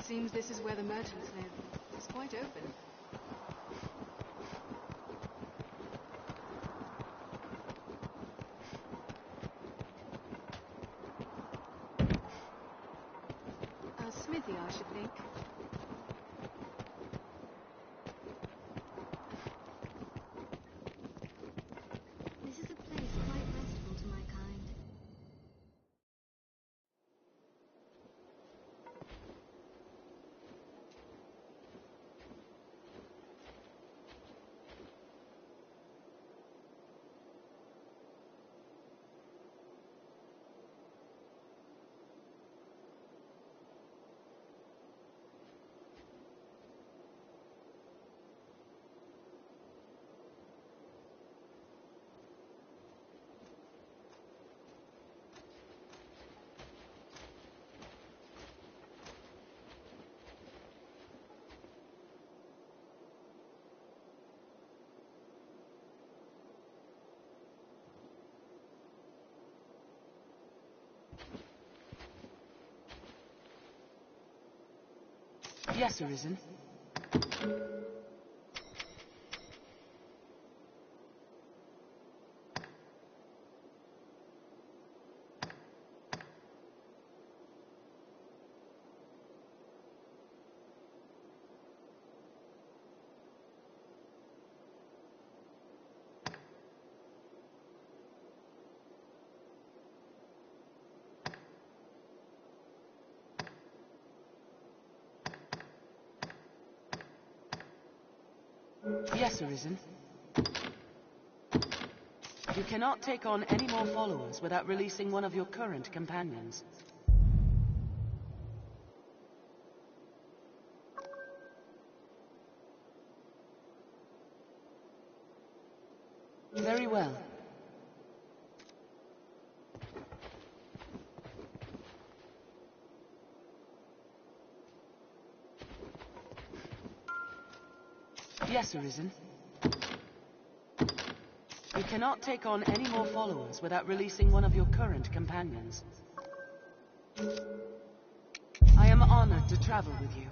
Seems this is where the merchants live. It's quite open. A smithy, I should think. This is a place quite restful to my kind. Yes, Arisen. Yes, Arisen. You cannot take on any more followers without releasing one of your current companions. Very well. Yes, Arisen. You cannot take on any more followers without releasing one of your current companions. I am honored to travel with you.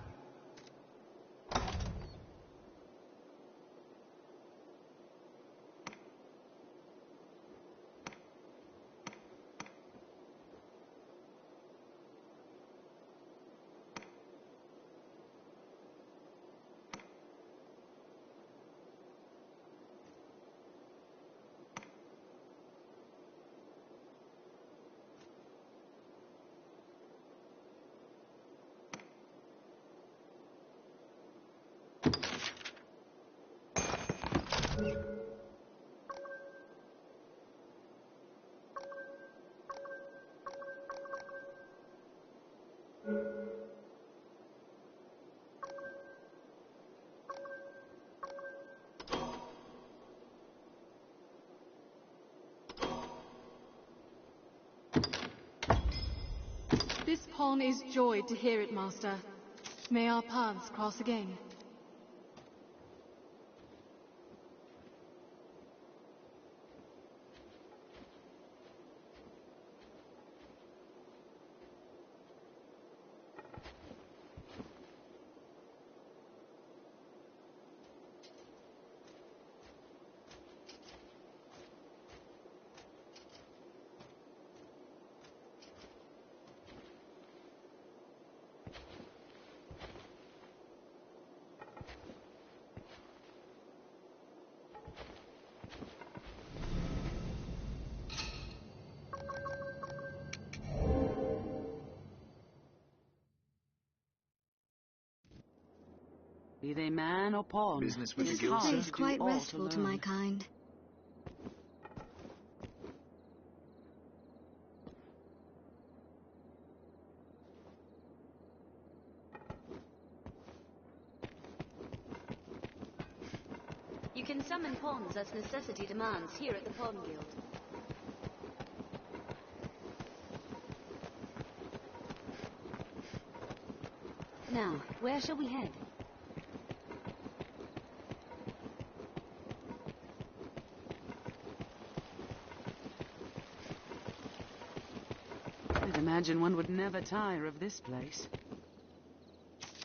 This pawn is joy to hear it, Master. May our paths cross again. Be they man or pawn, Business with This the guild, sir? place quite restful to my kind. You can summon pawns as necessity demands here at the Pawn Guild. Now, where shall we head? I'd imagine one would never tire of this place.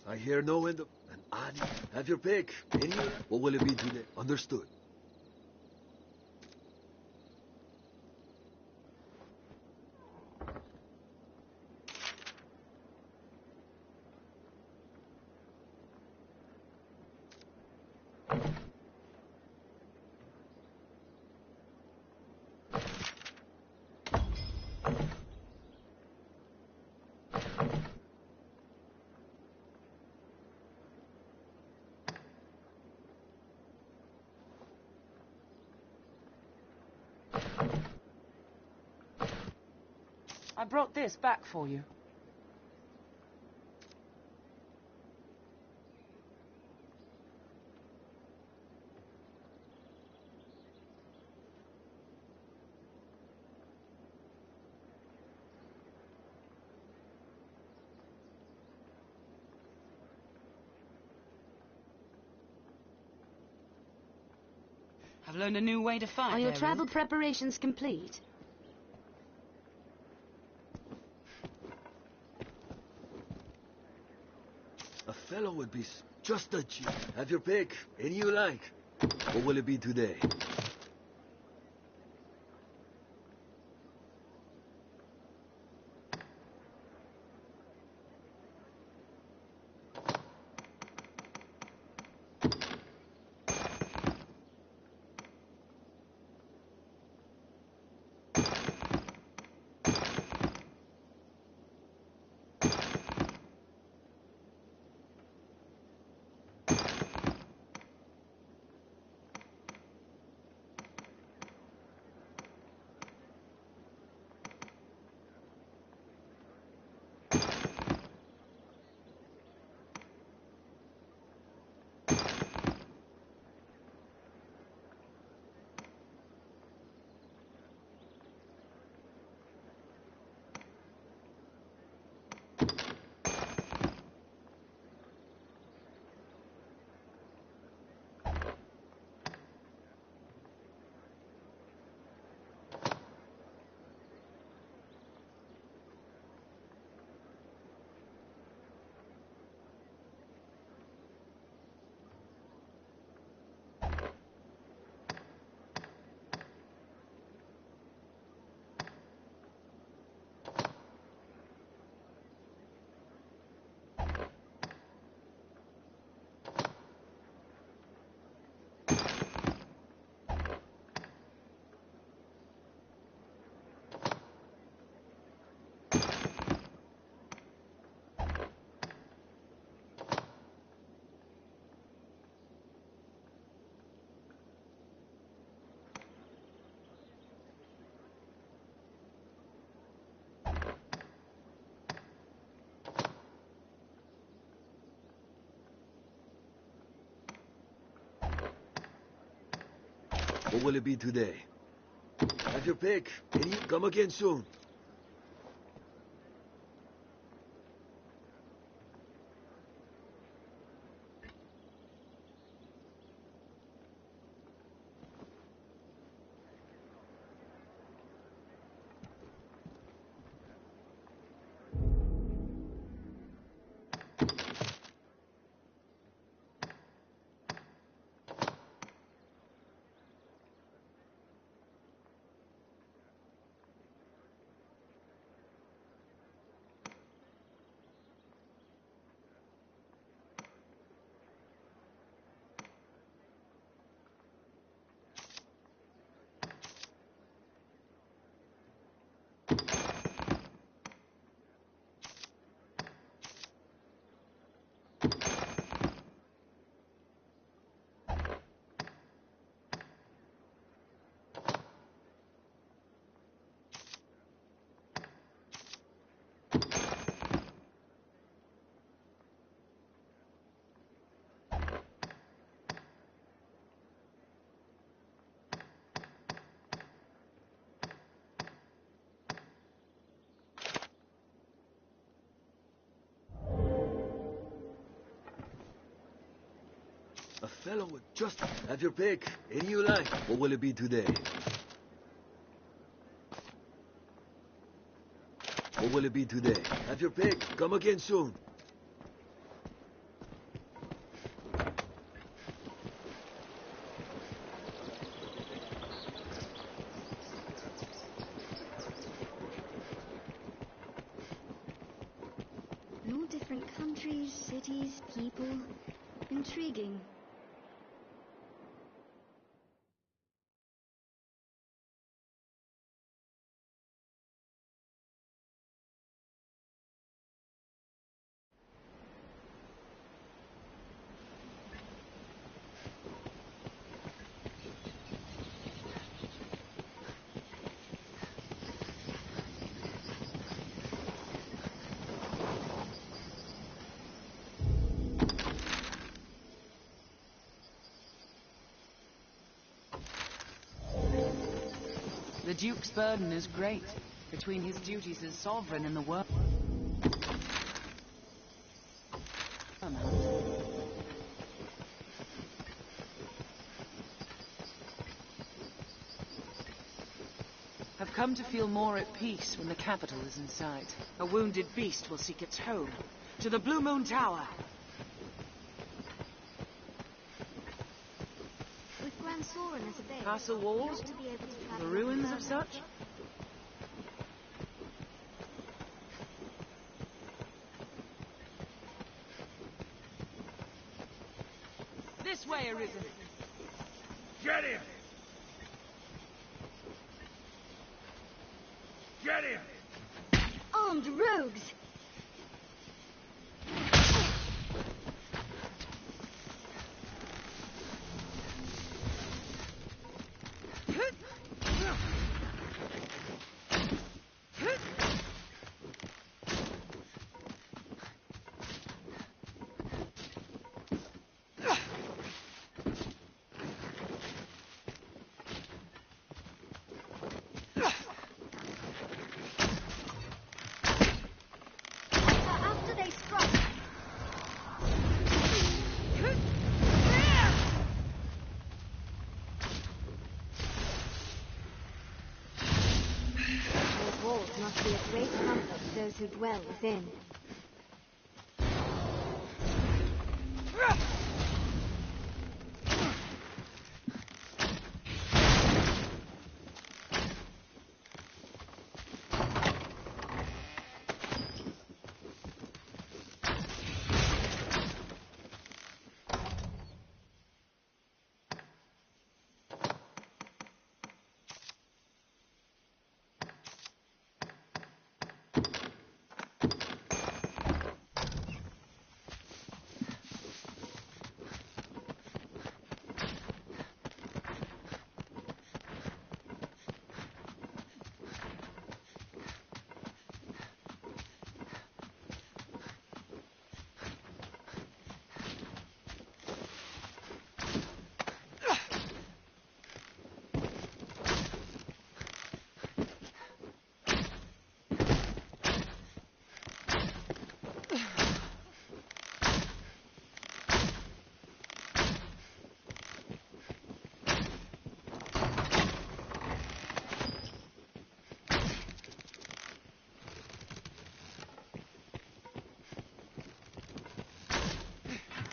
I hear no end of... And Annie, have your pick. Any... What will it be today? Understood. I brought this back for you. I've learned a new way to fight. Are your there, travel Rook. preparations complete? A fellow would be just a cheap. Have your pick. Any you like. What will it be today? What will it be today? Have your pick. Any come again soon. A fellow would just have your pick. Any you like. What will it be today? What will it be today? Have your pick. Come again soon. And all different countries, cities, people. Intriguing. The Duke's burden is great, between his duties as sovereign and the world. I've come to feel more at peace when the capital is in sight. A wounded beast will seek its home, to the Blue Moon Tower. Grand Soren as a base. Castle walls? Not to be able to travel The ruins further. of such? This way, Arisen. Get him! Get him! Armed rogues! After they strike! Those walls must be a great comfort to those who dwell within.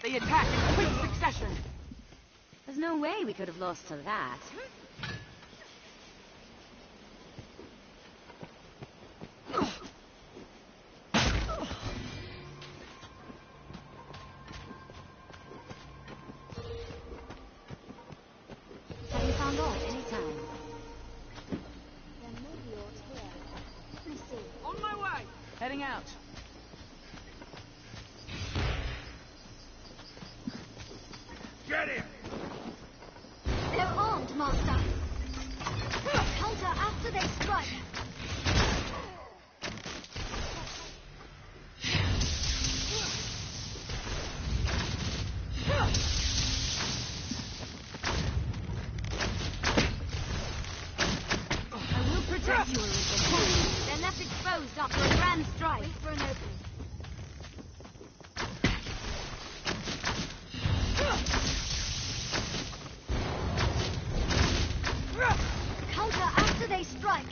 They attack in quick succession. There's no way we could have lost to that. Have you found all? Anytime. There may be aught here. Let me see. On my way. Heading out. Get him! They're armed, Master! Counter after they strike! I will protect you, Arisen. They're left exposed after a grand strike. Wait for an opening. Counter after they strike!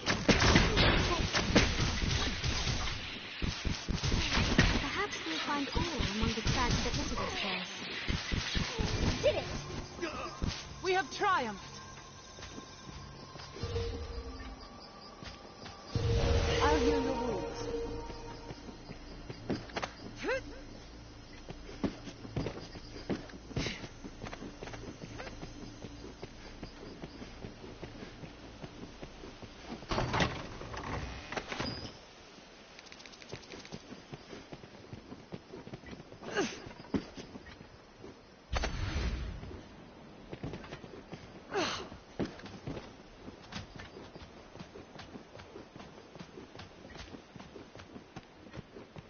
Perhaps we'll find ore among the crags that litter this place. Did it! We have triumphed. I'll heal your wounds.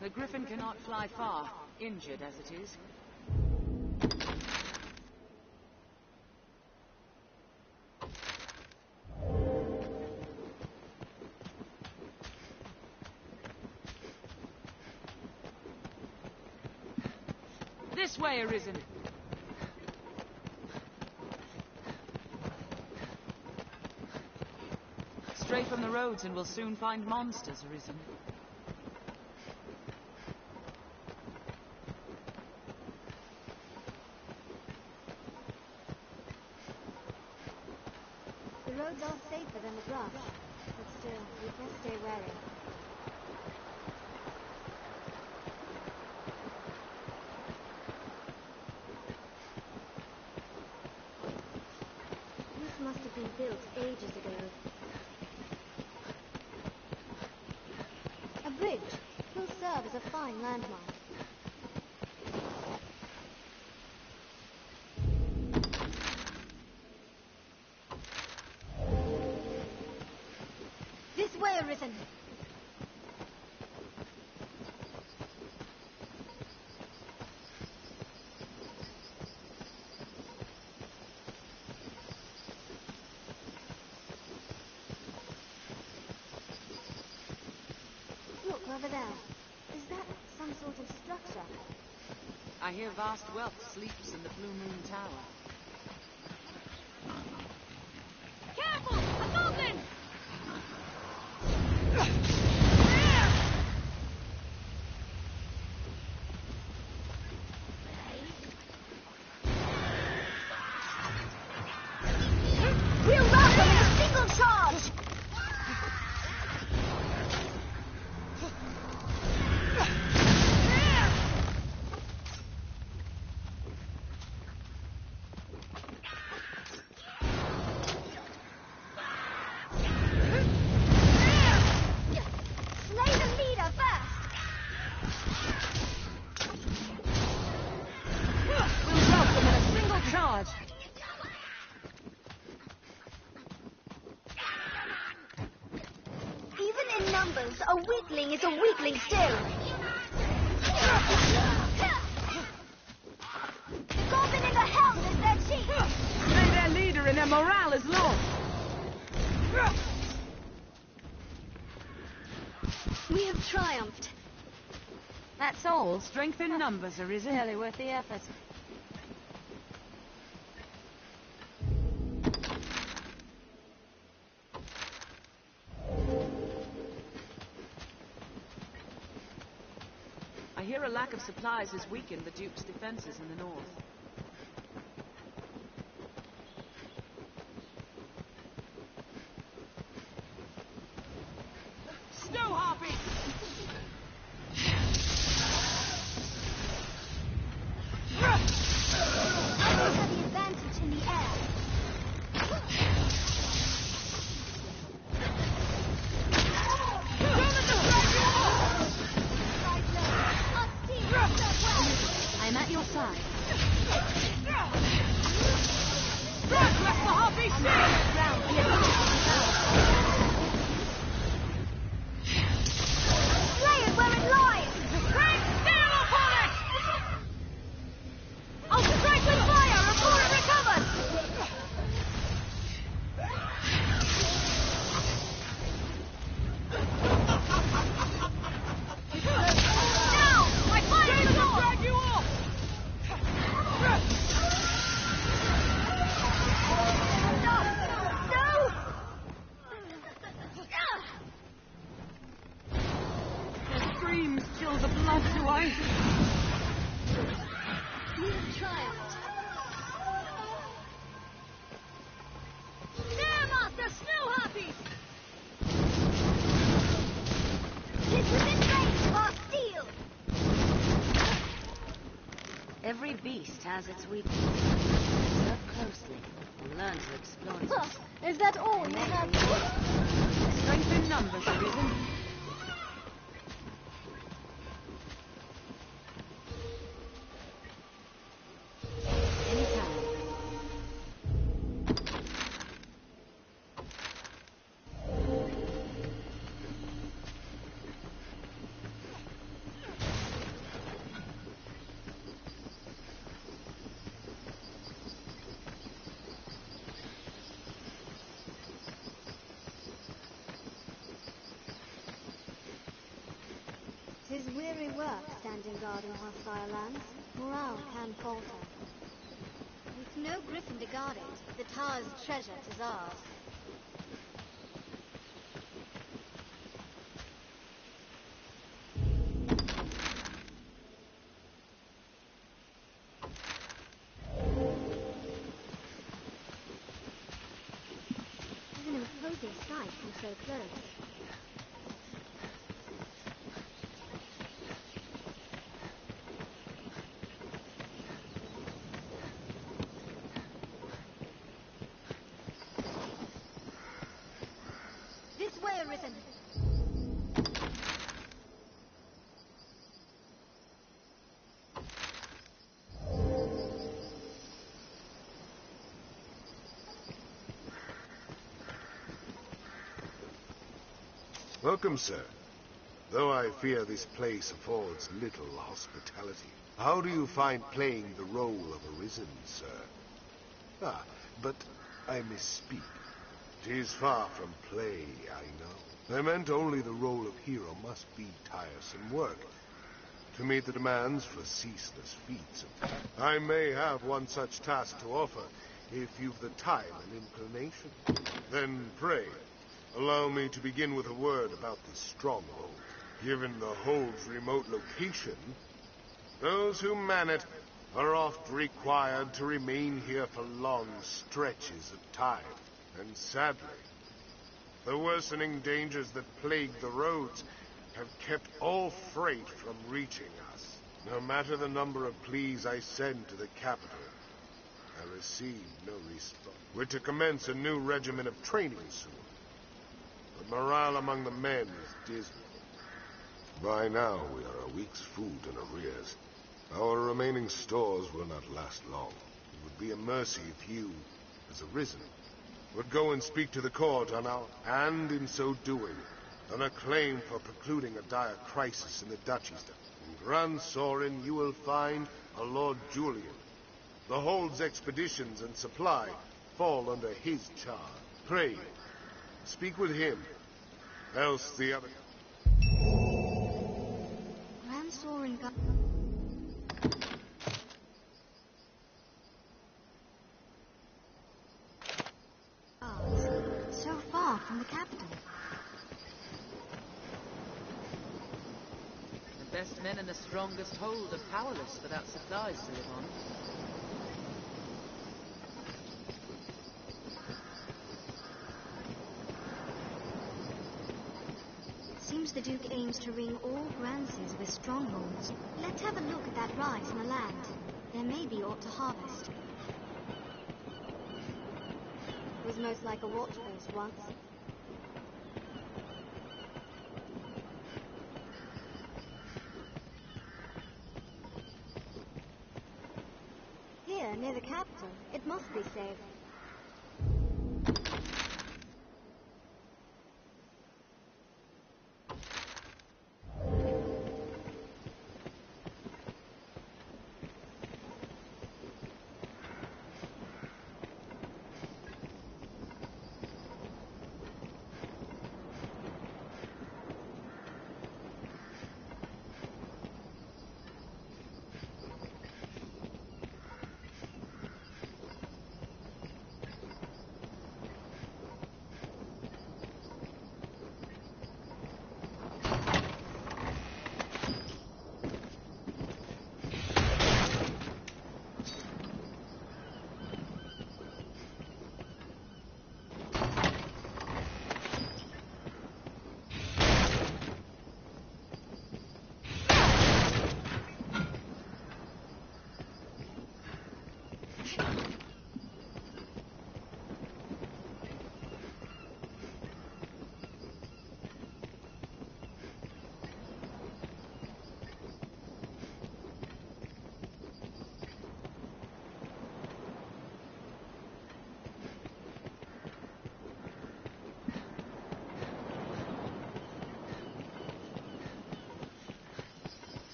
The Griffin cannot fly far, injured as it is. This way, Arisen. Stray from the roads and we'll soon find monsters, Arisen. roads are safer than the brush, but still, we'd best stay wary. This must have been built ages ago. A bridge will serve as a fine landmark. This way, Arisen! Look, over there. Is that some sort of structure? I hear vast wealth sleeps in the Blue Moon Tower. Careful! A goblin! We'll rout them in a single charge! Slay the leader first! We'll rout them in a single charge. Even in numbers, a weakling is a weakling still. The goblin in the helm is their chief. Slay their leader and their morale is low. We have triumphed. That's all. Strength in numbers, Arisen. Really worth the effort. I hear a lack of supplies has weakened the Duke's defenses in the north. Snow harpie! I will have the advantage in the air. I'm at your side. Let the harpie Slay it where it lies! Break steel upon it! I'll strike with fire before it recovers! Now! My fire is on! Drag you off! No! Their screams chill the blood to ice. We have triumphed. Stairmaster, snow harpies! It's within range of our steel! Every beast has its weakness. Observe closely and learn to exploit it. Huh, is that all you have? Strength in numbers, Arisen. Anytime. Tis weary work standing guard in hostile lands. Morale can falter. With no griffin to guard it, the tower's treasure is ours. impressive sight from so close. This way, Arisen. Welcome, sir. Though I fear this place affords little hospitality, how do you find playing the role of Arisen, sir? Ah, but I misspeak. 'Tis far from play, I know. I meant only the role of hero must be tiresome work, to meet the demands for ceaseless feats of... I may have one such task to offer, if you've the time and inclination. Then, pray, allow me to begin with a word about this stronghold. Given the hold's remote location, those who man it are oft required to remain here for long stretches of time. And sadly, the worsening dangers that plague the roads have kept all freight from reaching us. No matter the number of pleas I send to the capital, I receive no response. We're to commence a new regimen of training soon, but morale among the men is dismal. By now, we are a week's food in arrears. Our remaining stores will not last long. It would be a mercy if you, as Arisen, would go and speak to the court on our... and in so doing, on a claim for precluding a dire crisis in the duchies. In Grand Sorin, you will find a Lord Julian. The Hold's expeditions and supply fall under his charge. Pray, speak with him, else the other... Grand Sorin so far from the capital. The best men in the strongest hold are powerless without supplies to live on. Seems the Duke aims to ring all Grances with strongholds. Let's have a look at that rise in the land. There may be aught to harvest. It was most like a watchpost once. Here, near the capital. It must be safe.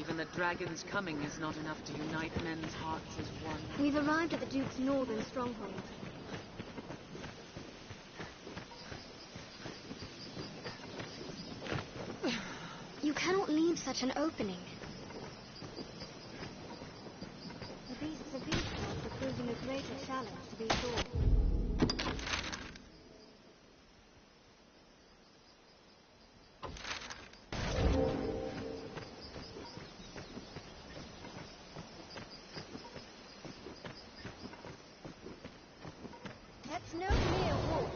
Even the dragon's coming is not enough to unite men's hearts as one. We've arrived at the Duke's northern stronghold. You cannot leave such an opening. The beasts of Beastcraft are proving a greater challenge to be sure. That's no mere walk.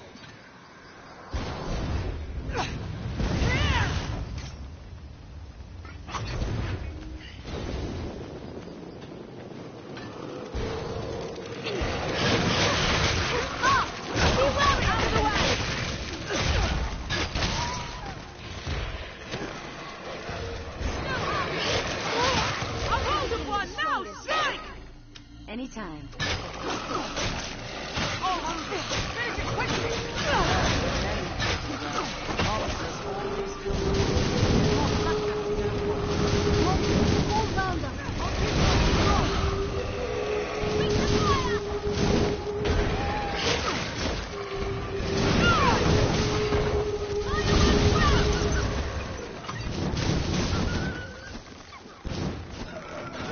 Anytime.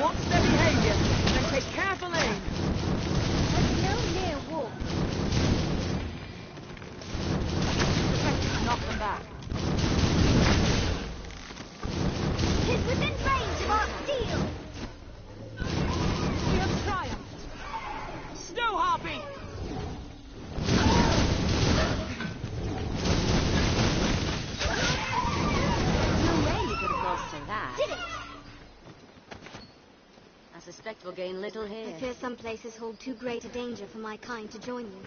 Watch their behavior and take careful aim. That's no mere walk. Knock them back. He's within range of our steel. We have triumphed. Snow harpie. No way you could have lost to that. Did it? I suspect we'll gain little here. I fear some places hold too great a danger for my kind to join you.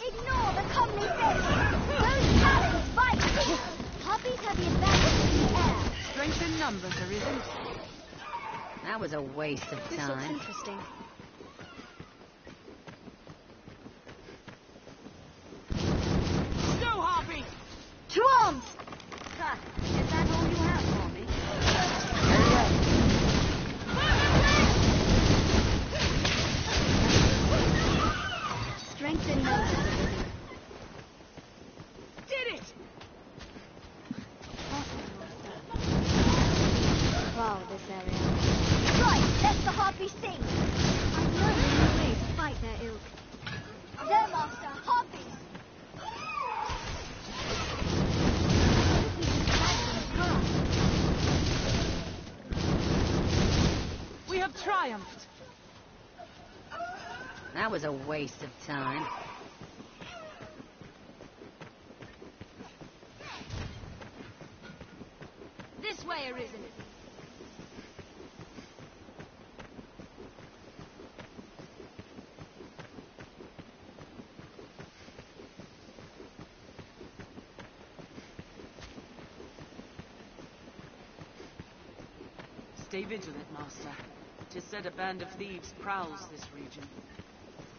Ignore the comely fish! Those talons bite! Harpies have the advantage in the air. Strength in numbers, there isn't. That was a waste of This looks time. interesting. Snow harpie. To arms! Ha! Is that all you have for me? Strength in numbers. Did it. Wow, this area. Right, let the harpy sing! I've learned a new way to fight their ilk. There, Master, harpies! We have triumphed. That was a waste of time. This way, Arisen. Stay vigilant, Master. 'Tis said a band of thieves prowls this region.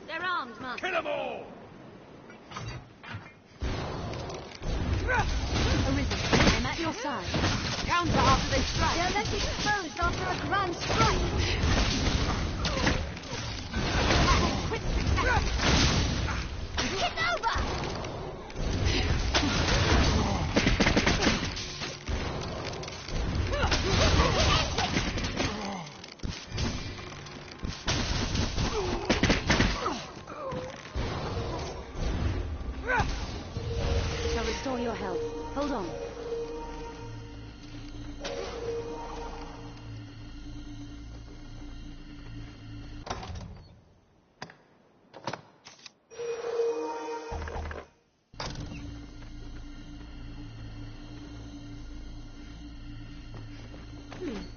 They're armed, Master. Kill them all! Arisen, I'm at your side. Counter after they strike. They're left exposed after a grand strike. Get over! Shall restore your health. Hold on.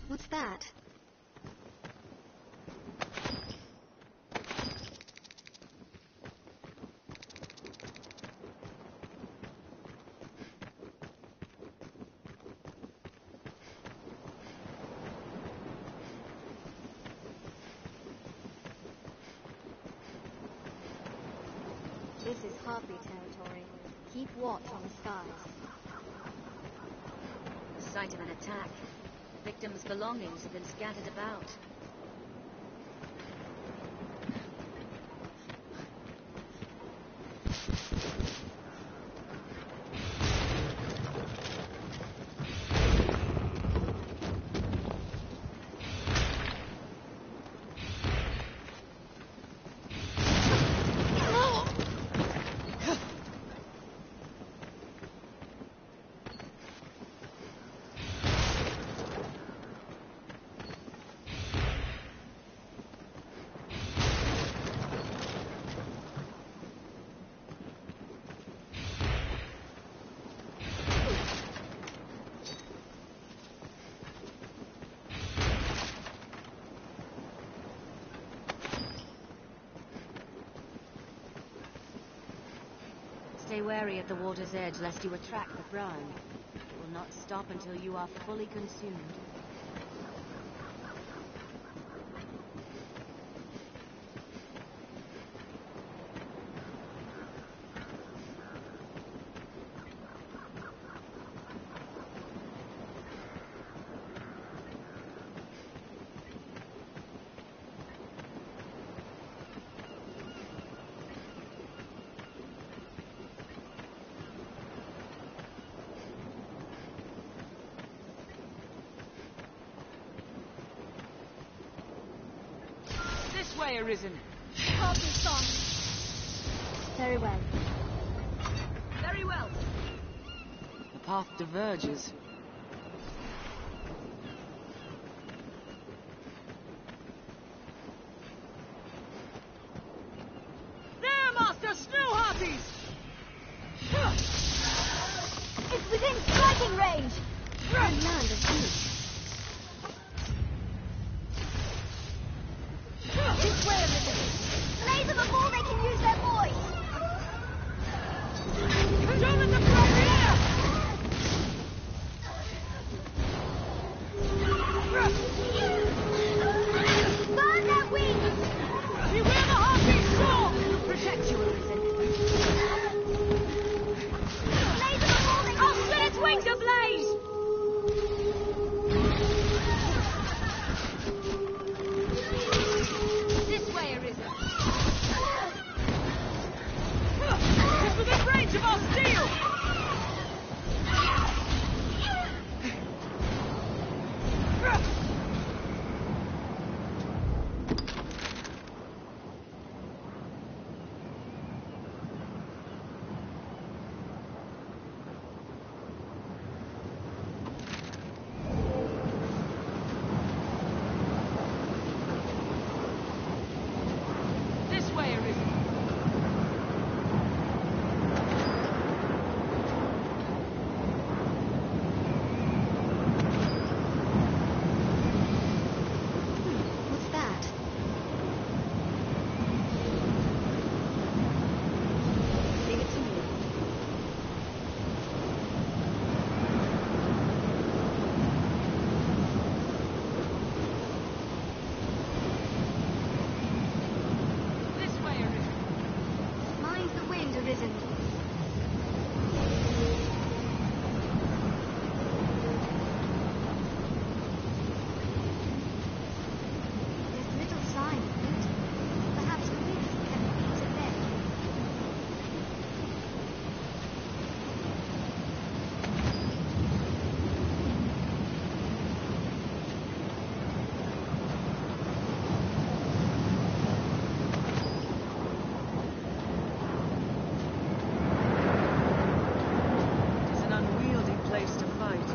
What's that? This is Harpy territory. Keep watch on the skies. Sight of an attack. The victim's belongings have been scattered about. Stay wary at the water's edge lest you attract the brine. It will not stop until you are fully consumed. This way, Arisen. Harpie song. Very well. Very well. The path diverges. There, Master! Snow Harpies! It's within striking range. Land of peace. This way, Elizabeth. Lay them before they can use their voice. Control in the barrier! Burn their wings. Beware the Harpie's sword! Protect you, Arisen. Lay them before they can I'll set its wings ablaze! This way, Arisen. It's within range of our steel! This way, Arisen. What's that? Leave it to me. This way, Arisen. Mind the wind, Arisen. There's little sign of it. Perhaps the wind has kept the beat at bay. It is an unwieldy place to fight.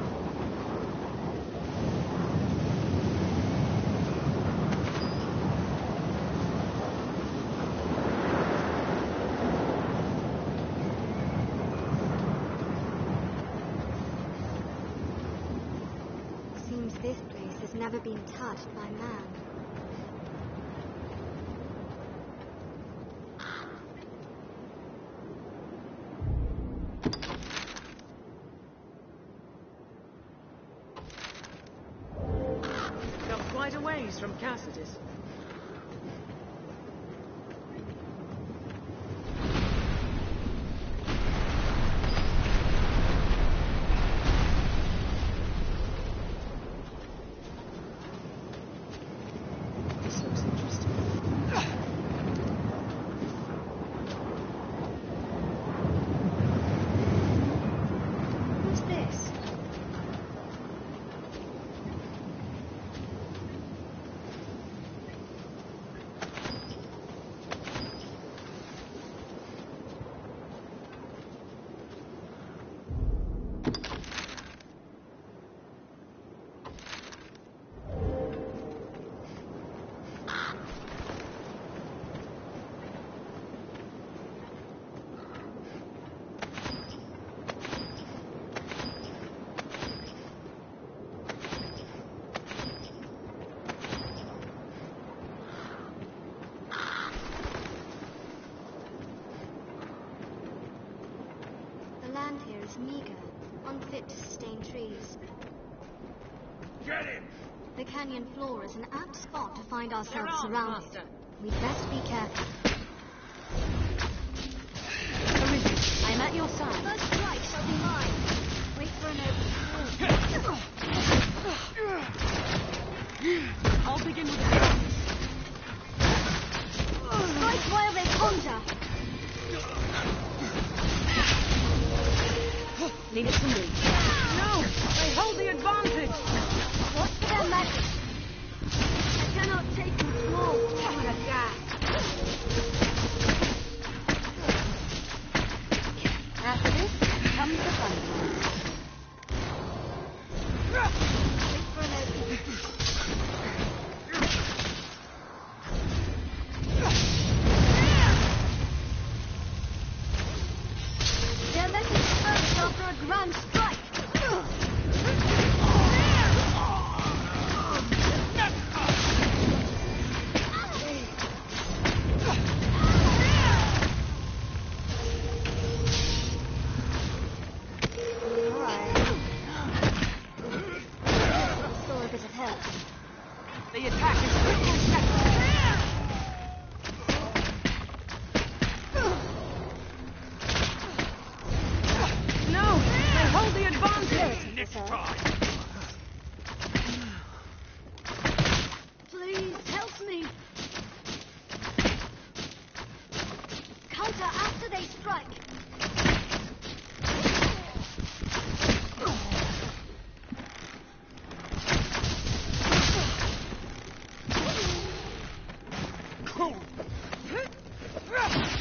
Seems this place has never been touched by man. Come quite a ways from Cassidy's. This looks interesting. What's this? is meager, unfit to sustain trees. Get him! The canyon floor is an apt spot to find ourselves surrounded. We'd best be careful. Arisen, I am at your side. First strike shall be mine. Wait for an open. I'll begin with the guns. Strike while they conjure. Leave it to me. No! They hold the advantage! Watch for their magic. I cannot take control. What a gag. After this comes the fun. Wait for an opening. They're left exposed after a grand strike. Restore a bit of health. The attack is critical second. No! They hold the advantage! Next try! Please help me. Counter after they strike.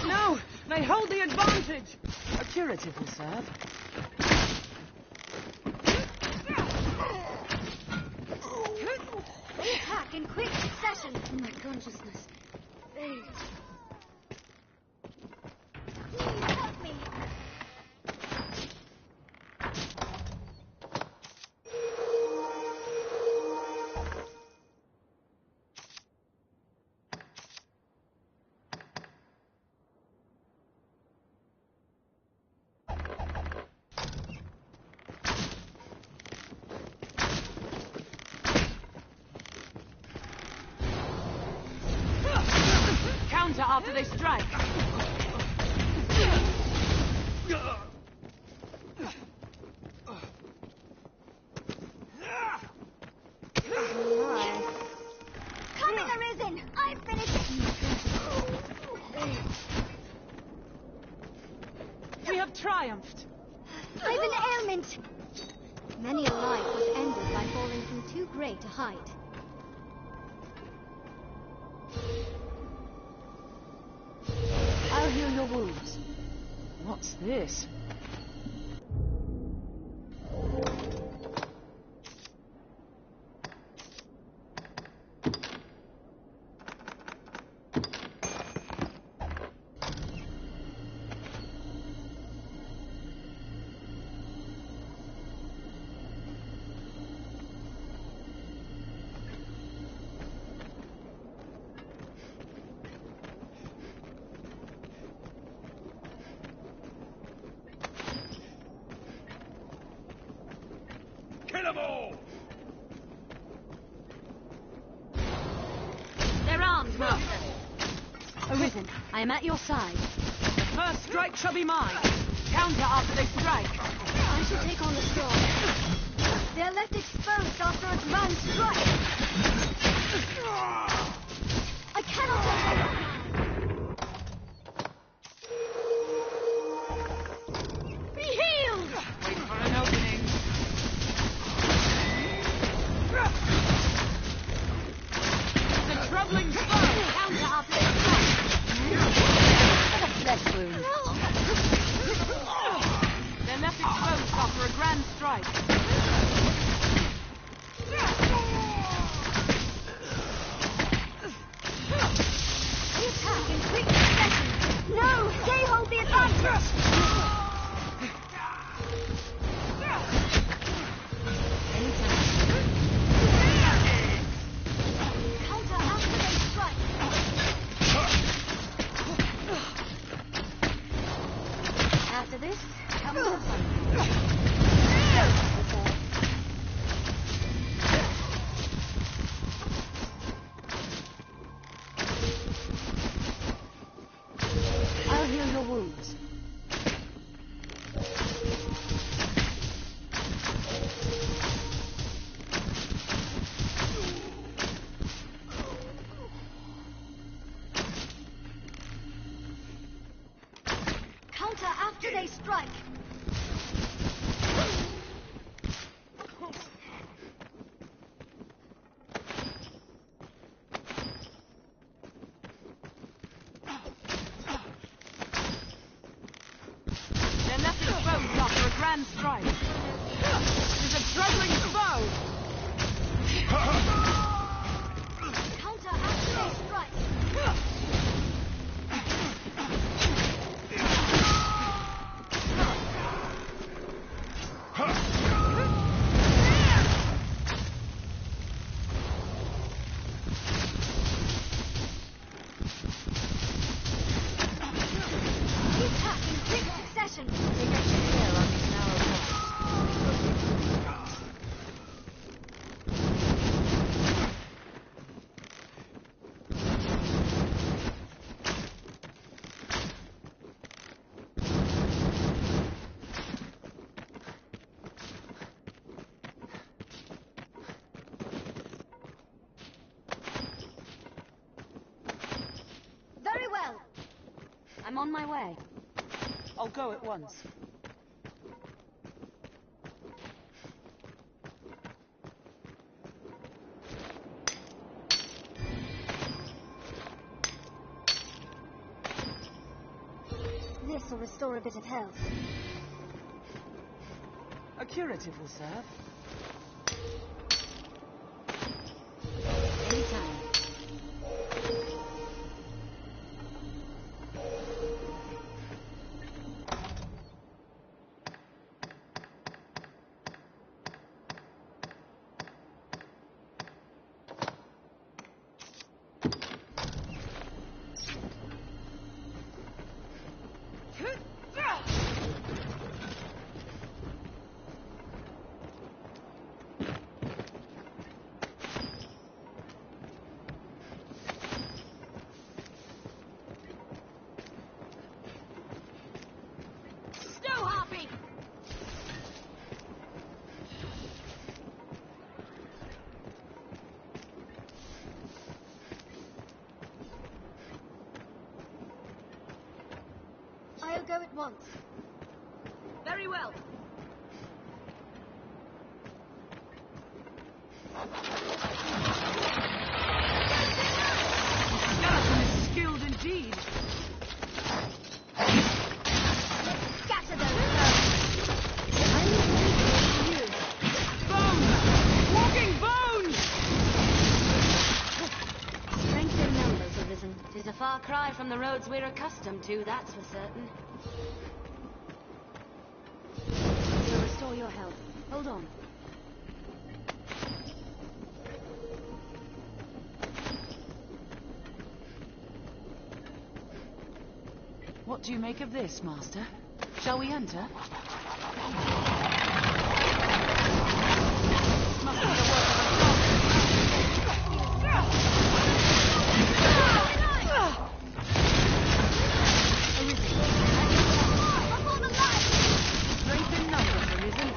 No! They hold the advantage! A curative will serve. Attack in quick succession. My consciousness. Please help me. Counter after they strike. Coming, Arisen! I finished it! We have triumphed. I've an ailment! Many a life was ended by falling from too great a height. I'll heal your wounds. What's this? Kill them all! They're armed, Master. Arisen, I am at your side. The first strike shall be mine. Counter after they strike. I should take on the strong. They're left exposed after a grand strike. I cannot let them. Be healed! Wait for an opening. The troubling spell. Counter after they strike. Flesh wound. They're left exposed after a grand strike. I'm on my way. I'll go at once. This will restore a bit of health. A curative will serve. Anytime. I'll go at once. Very well. Skeleton is skilled indeed. Scatter those Bones! Walking bones! Strength in numbers, Arisen. 'Tis a far cry from the roads we're accustomed to, that's for certain. We'll restore your health. Hold on. What do you make of this, Master? Shall we enter? Must be the work of a dog. Strength in numbers, Arisen.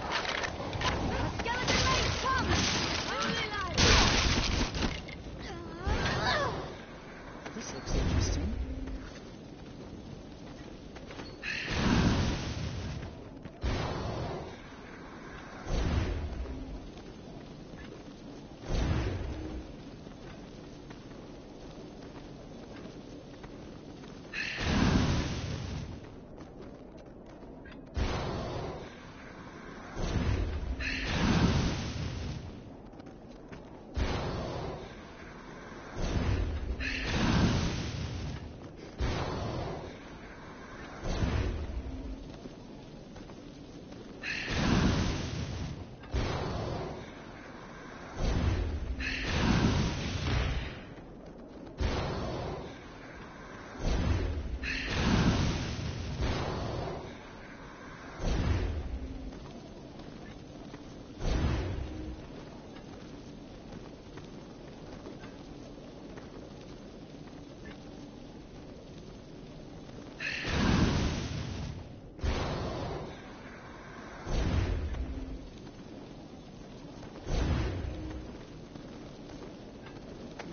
This looks interesting.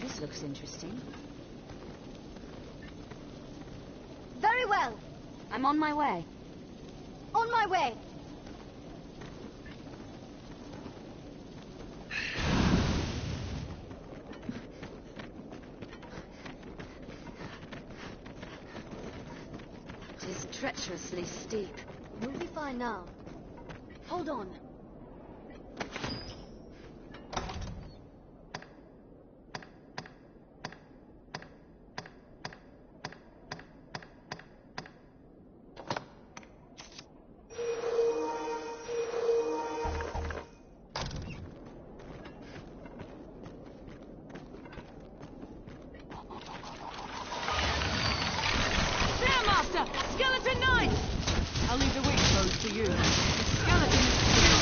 This looks interesting. Very well. I'm on my way. On my way. Tis treacherously steep. We'll be fine now. Hold on. Skeleton 9! I'll leave the wing post to you. The skeleton is skilled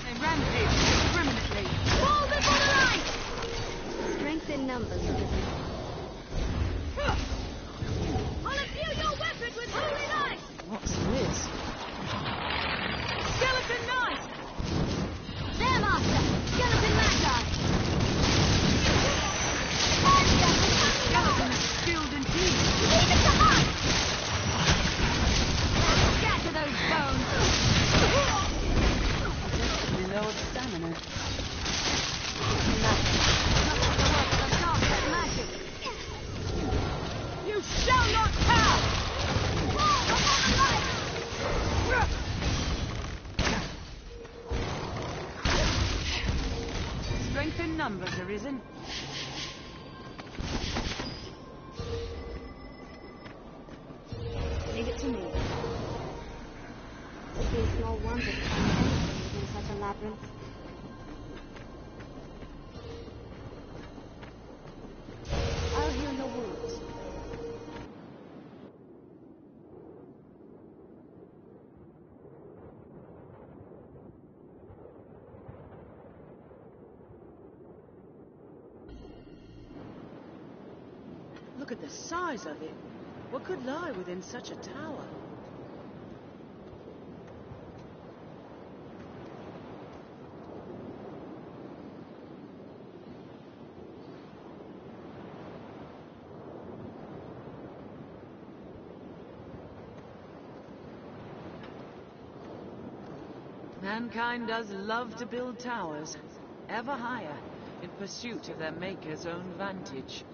They rampage indiscriminately. Fall before the light! Strength in numbers, Arisen. I'll imbue your weapon with holy light! What's this? Skeleton knife! There, Master! Skeleton magi! Skeleton is skilled in peace! Leave it to us! Scatter those bones! Desperately lowered stamina. You shall not pass! Strength in numbers, Arisen. Leave it to me. It would be a small wonder to find anything within such a labyrinth. I'll heal your wounds. Look at the size of it. What could lie within such a tower? Mankind does love to build towers, ever higher, in pursuit of their maker's own vantage.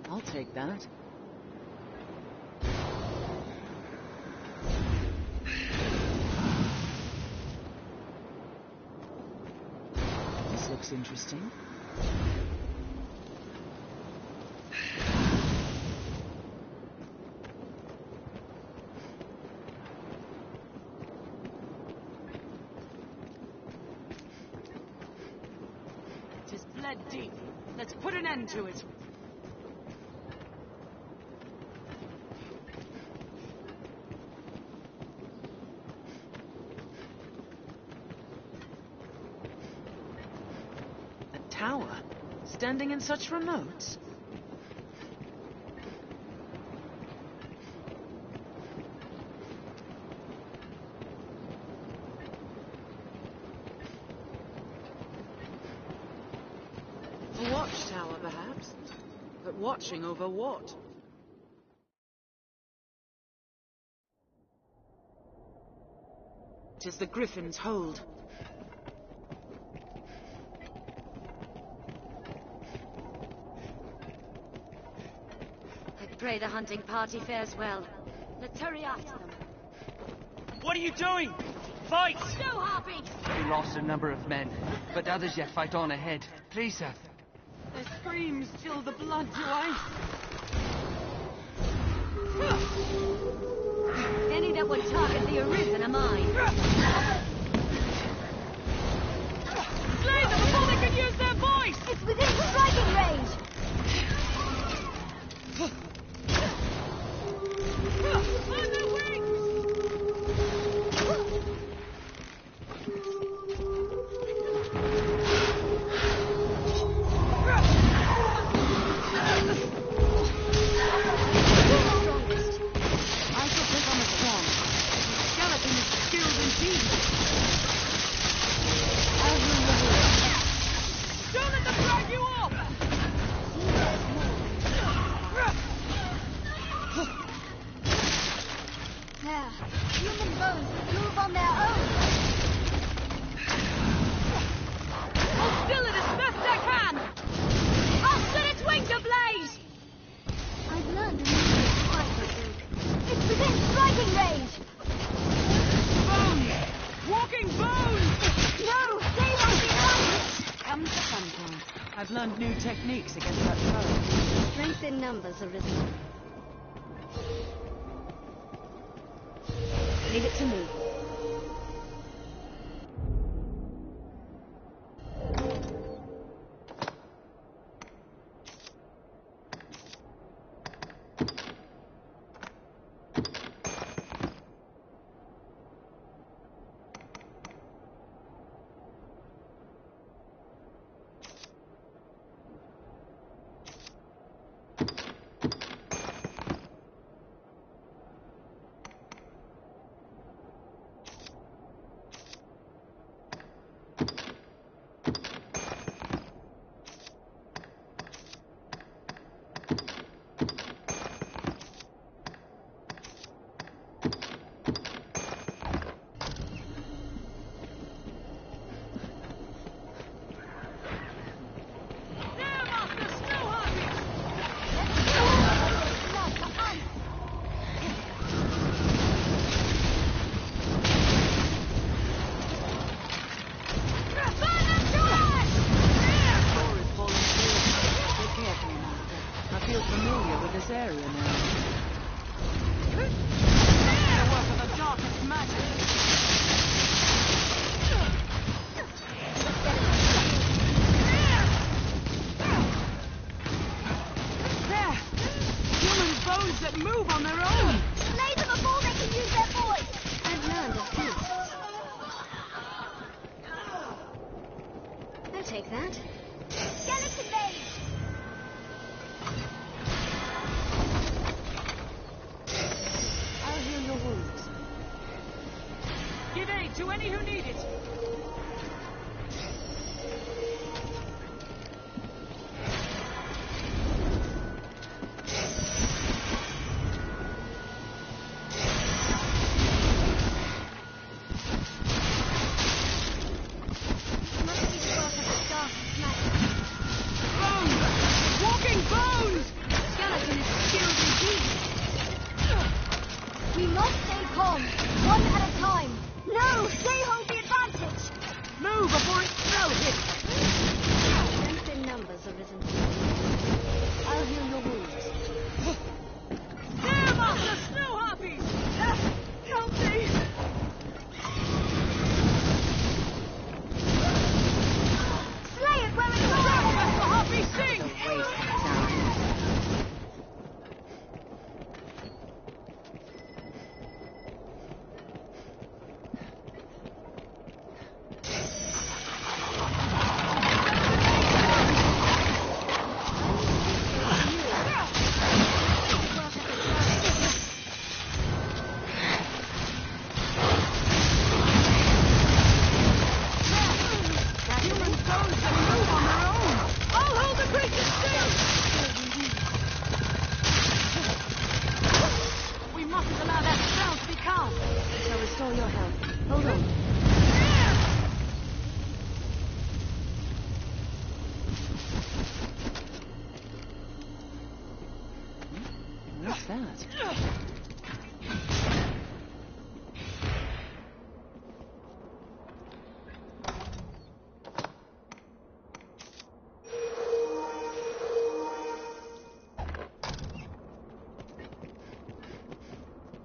I'll take that. This looks interesting. Tis bled deep. Let's put an end to it. Tower? Standing in such remotes? A watchtower, perhaps? But watching over what? Tis the Griffin's hold. Pray the hunting party fares well. Let's hurry after them. What are you doing? Fight! Go, Harpie! We lost a number of men, but others yet fight on ahead. Please, sir. Their screams chill the blood to ice. Any that would target the Arisen are mine. Slay them before they can use their voice! It's within striking range! On their wings! I shall take on the strong. Skeleton is skilled in peace. I'll rule the world. Don't let them drag you off! There. Human bones move on their own. I'll still it as best I can! I'll set its wings ablaze! I've learned a new fight technique. It's within striking range. Bones! Walking bones! No, they won't be done. Comes the fun time. I've learned new techniques against that foe. Strength in numbers, Arisen. Leave it to me. take that. Skeleton mage! I'll heal your wounds. Give aid to any who need it. We must stay calm, one at a time. No, they hold the advantage. Move before its snow hits. Strength in numbers arisen. I'll heal your wounds. There, Master! Snow harpies! Help me! Slay it where it belongs! Let the harpies sing! It's a waste of time. Restore your health. Hold on. What's that?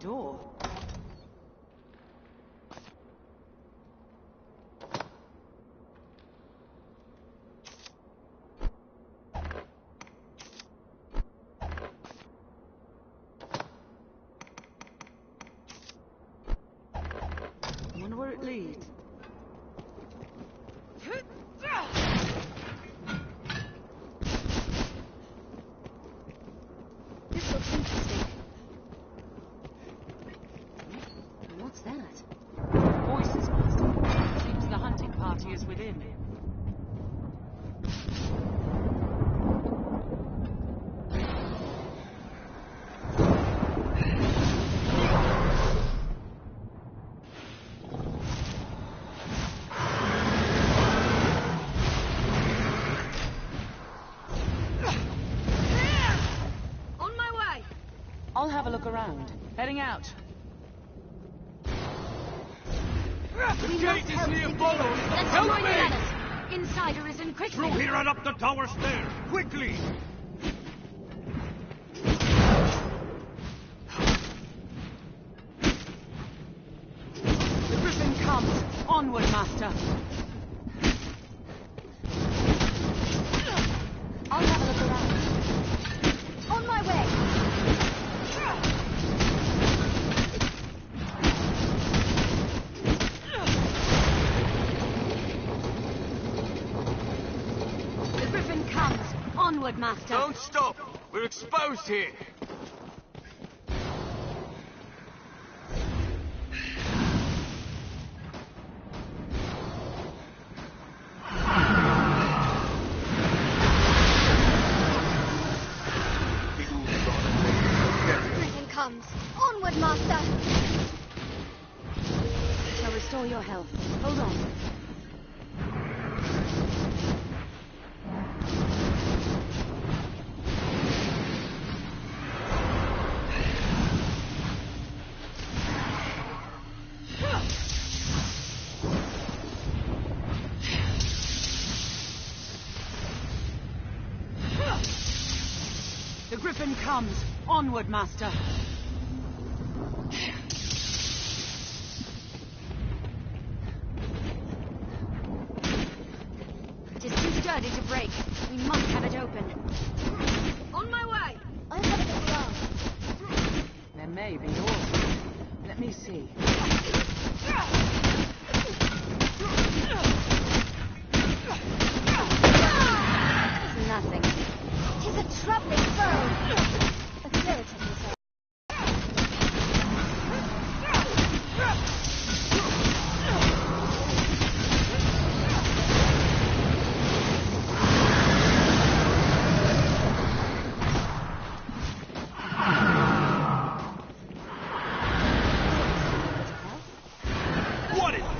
Door? I wonder where it leads. This looks interesting. What's that? Voices, Master. Seems the hunting party is within. I'll have a look around. Heading out. The gate is near Bolo! Help me! Insider is in quickly! Through here and up the tower stair! Quickly! The griffin comes! Onward, Master! I'll have a look around. On my way! Onward, Master. Don't stop! We're exposed here! Everything comes. Onward, Master! I shall restore your health. Hold on. The griffin comes! Onward, Master! It is too sturdy to break. We must have it open. On my way! I have the glass. There may be doors. Let me see.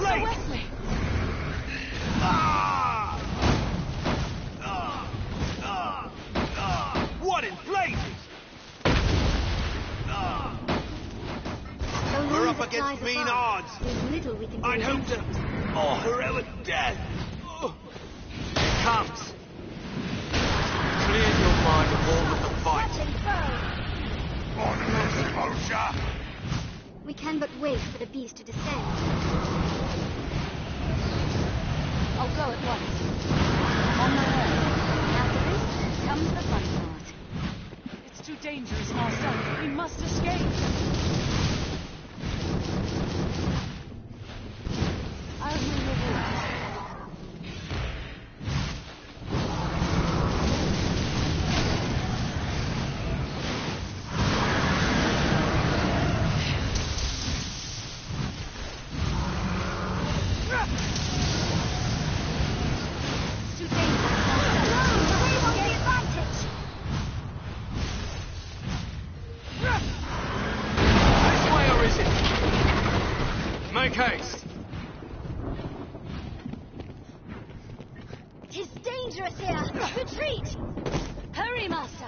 Sir Wesley! What in blazes? We're up against mean odds. There's little we can do. I'd hope to. Oh, heroic death. Oh. It comes. Clear your mind of all of the fight. Closure. We can but wait for the beast to descend. I'll go at once. On my way. After this comes the fun part. It's too dangerous, Master. We must escape. I'll heal your wounds. Make haste! It is dangerous here! Retreat! Hurry, Master!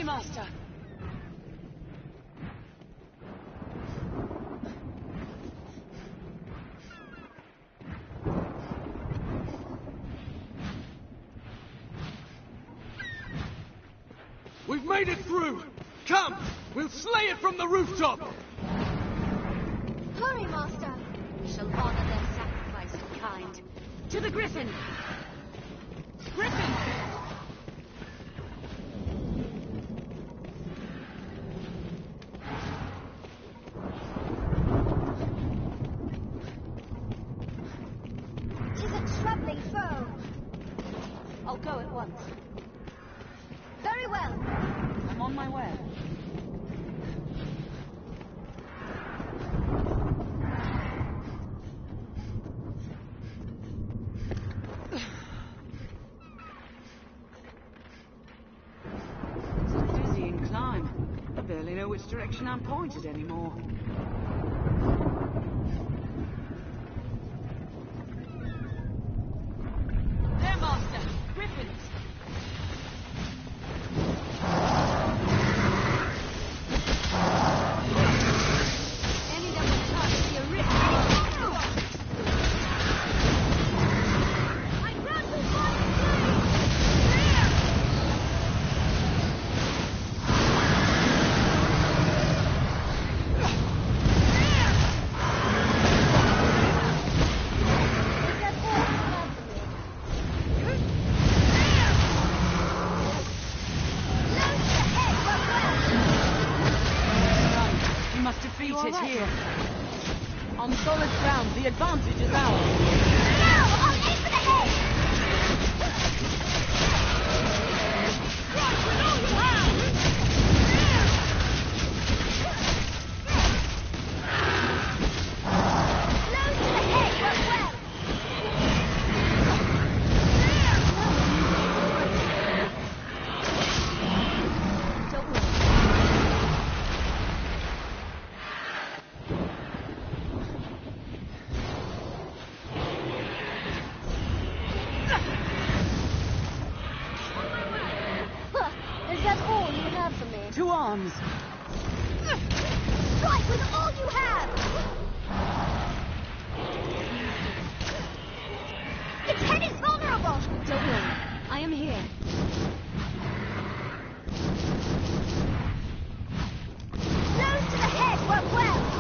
Master! We've made it through! Come! We'll slay it from the rooftop! Hurry, Master! We shall honor their sacrifice in kind. To the Griffin! Griffin! Tis a troubling foe. I'll go at once. Very well. I'm on my way. It's a dizzying climb. I barely know which direction I'm pointed anymore. There, Master! Griffins! Any that will touch the rift. I grant the fire flame! We must defeat it here. On solid ground, the advantage is ours. Now, I'll aim for the head! Strike with all you have! Blows to the head work well! Don't worry. Huh, is that all you have for me? 2 arms. Strike with all you have! Its head is vulnerable! Don't worry. I am here. Blows to the head work well!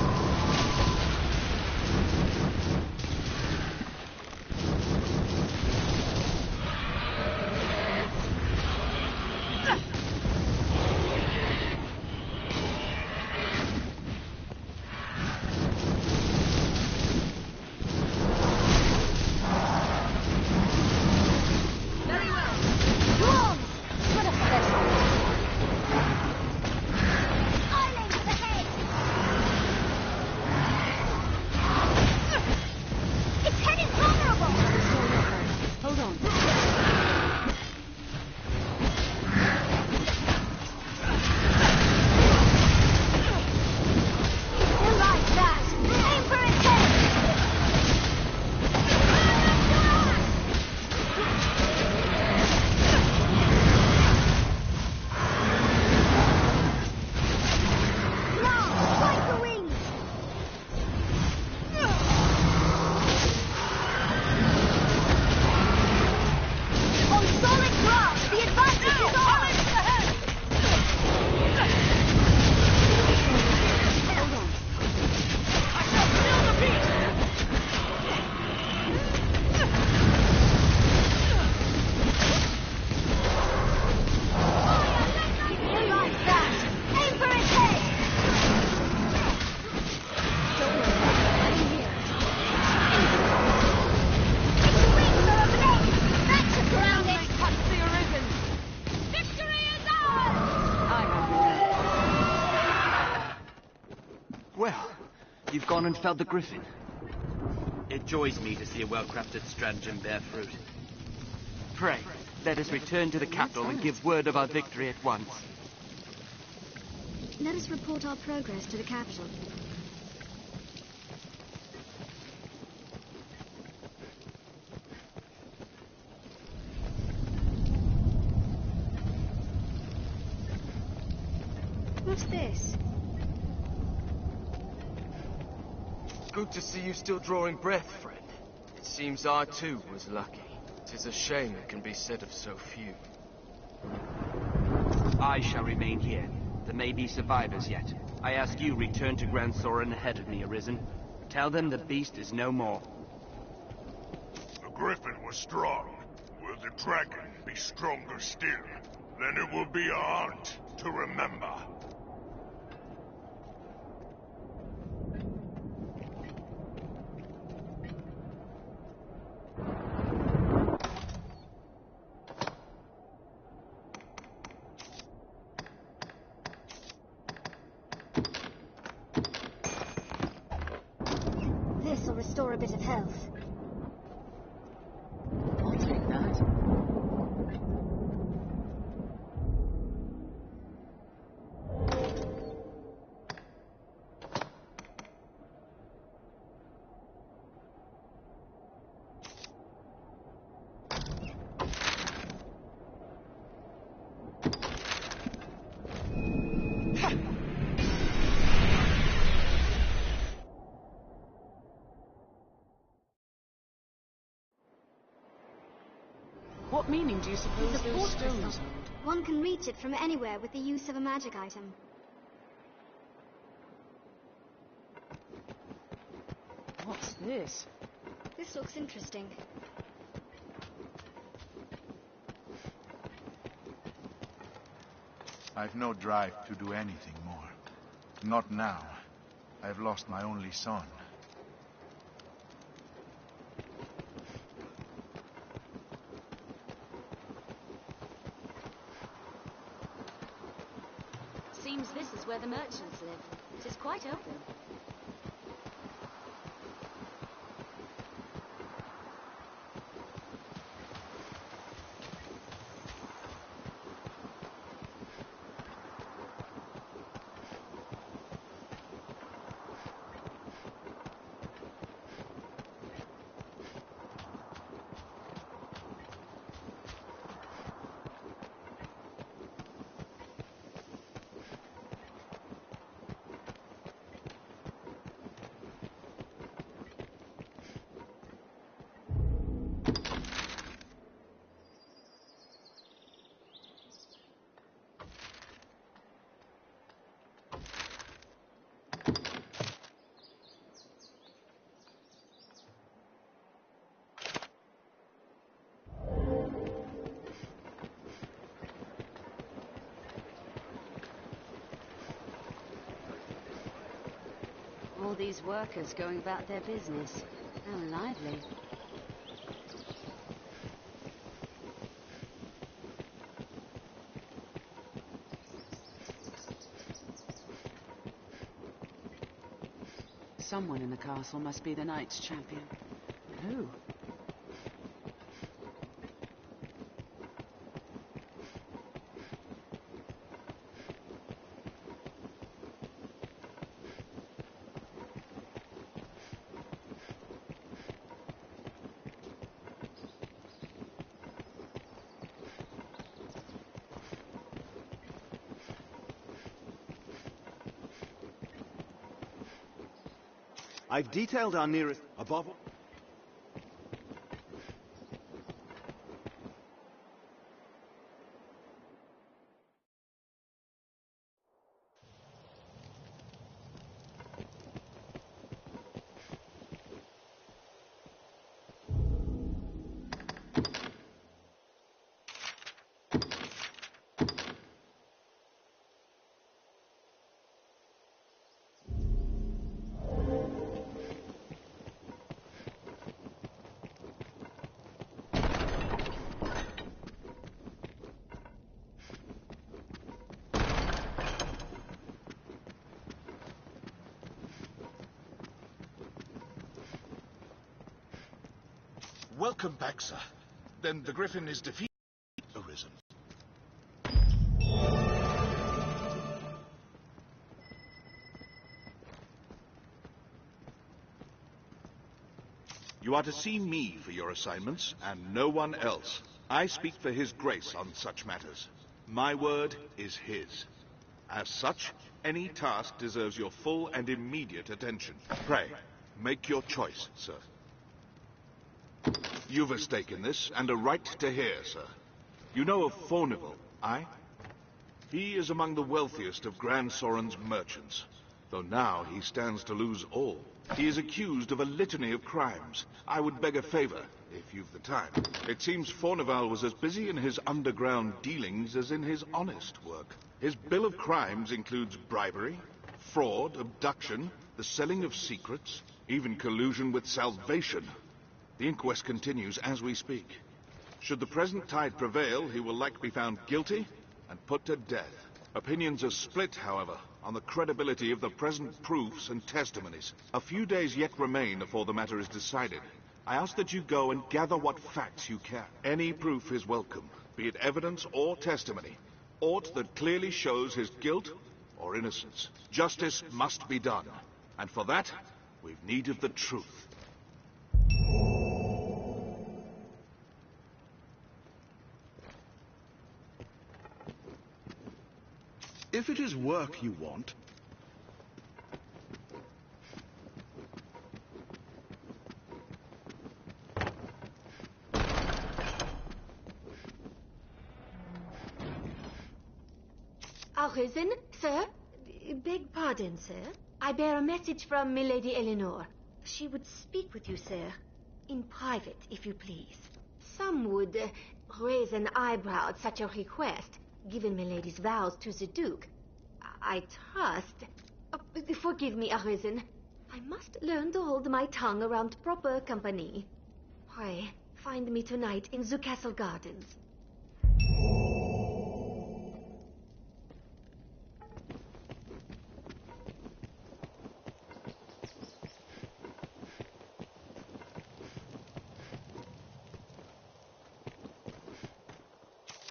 You've gone and felled the griffin. It joys me to see a well-crafted stratagem bear fruit. Pray, let us return to the capital and give word of our victory at once. Let us report our progress to the capital. What's this? Good to see you still drawing breath, friend. It seems I too was lucky. 'Tis a shame it can be said of so few. I shall remain here. There may be survivors yet. I ask you return to Grand Soren ahead of me, Arisen. Tell them the beast is no more. The griffin was strong. Will the dragon be stronger still? Then it will be a hunt to remember. This'll restore a bit of health. I'll take that. What meaning do you suppose It's a those fortress stones of- hold? One can reach it from anywhere with the use of a magic item. What's this? This looks interesting. I've no drive to do anything more. Not now. I've lost my only son. Seems this is where the merchants live. It is quite open. all these workers going about their business. How lively. Someone in the castle must be the Knights champion. Who? I've detailed our nearest above. Welcome back, sir. Then the Griffin is defeated, Arisen. You are to see me for your assignments, and no one else. I speak for His Grace on such matters. My word is his. As such, any task deserves your full and immediate attention. Pray, make your choice, sir. You've a stake in this, and a right to hear, sir. You know of Fornival, aye? He is among the wealthiest of Grand Soren's merchants, though now he stands to lose all. He is accused of a litany of crimes. I would beg a favor, if you've the time. It seems Fornival was as busy in his underground dealings as in his honest work. His bill of crimes includes bribery, fraud, abduction, the selling of secrets, even collusion with Salvation. The inquest continues as we speak. Should the present tide prevail, he will likely be found guilty and put to death. Opinions are split, however, on the credibility of the present proofs and testimonies. A few days yet remain before the matter is decided. I ask that you go and gather what facts you can. Any proof is welcome, be it evidence or testimony. Aught that clearly shows his guilt or innocence. Justice must be done, and for that, we've need of the truth. If it is work you want... Arisen, sir? Beg pardon, sir. I bear a message from Milady Eleanor. She would speak with you, sir. In private, if you please. Some would raise an eyebrow at such a request, given Milady's vows to the Duke. I trust... forgive me, Arisen. I must learn to hold my tongue around proper company. Pray, find me tonight in the castle gardens.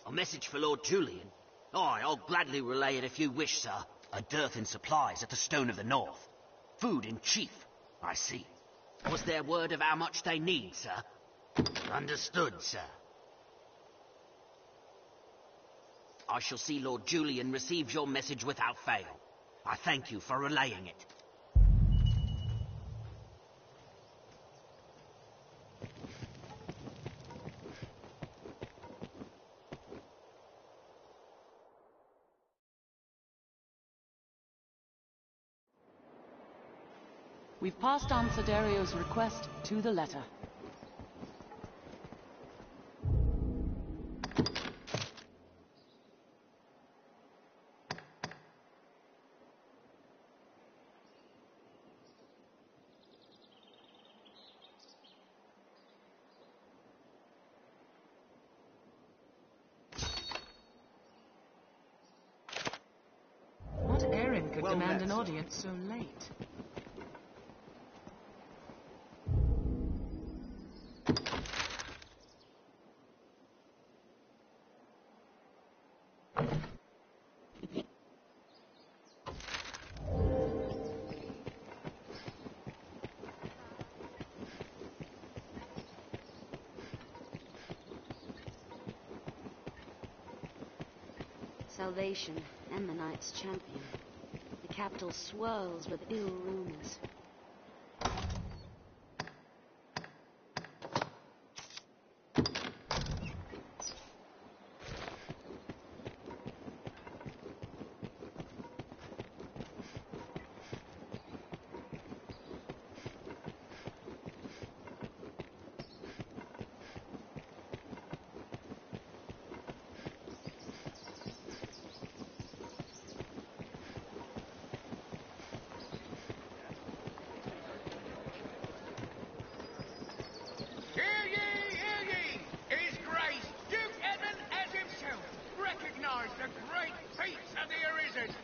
A message for Lord Julian? Aye, I'll gladly relay it if you wish, sir. A dearth in supplies at the Stone of the North. Food in chief, I see. Was there word of how much they need, sir? Understood, sir. I shall see Lord Julian receives your message without fail. I thank you for relaying it. We've passed on Siderio's request to the letter. would demand an audience so late. Salvation and the Knight's champion. The capital swirls with ill rumors. The great feats of the Arisen!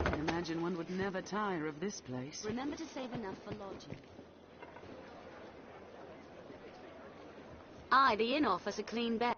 I imagine one would never tire of this place. Remember to save enough for lodging. Aye, the inn offers a clean bed.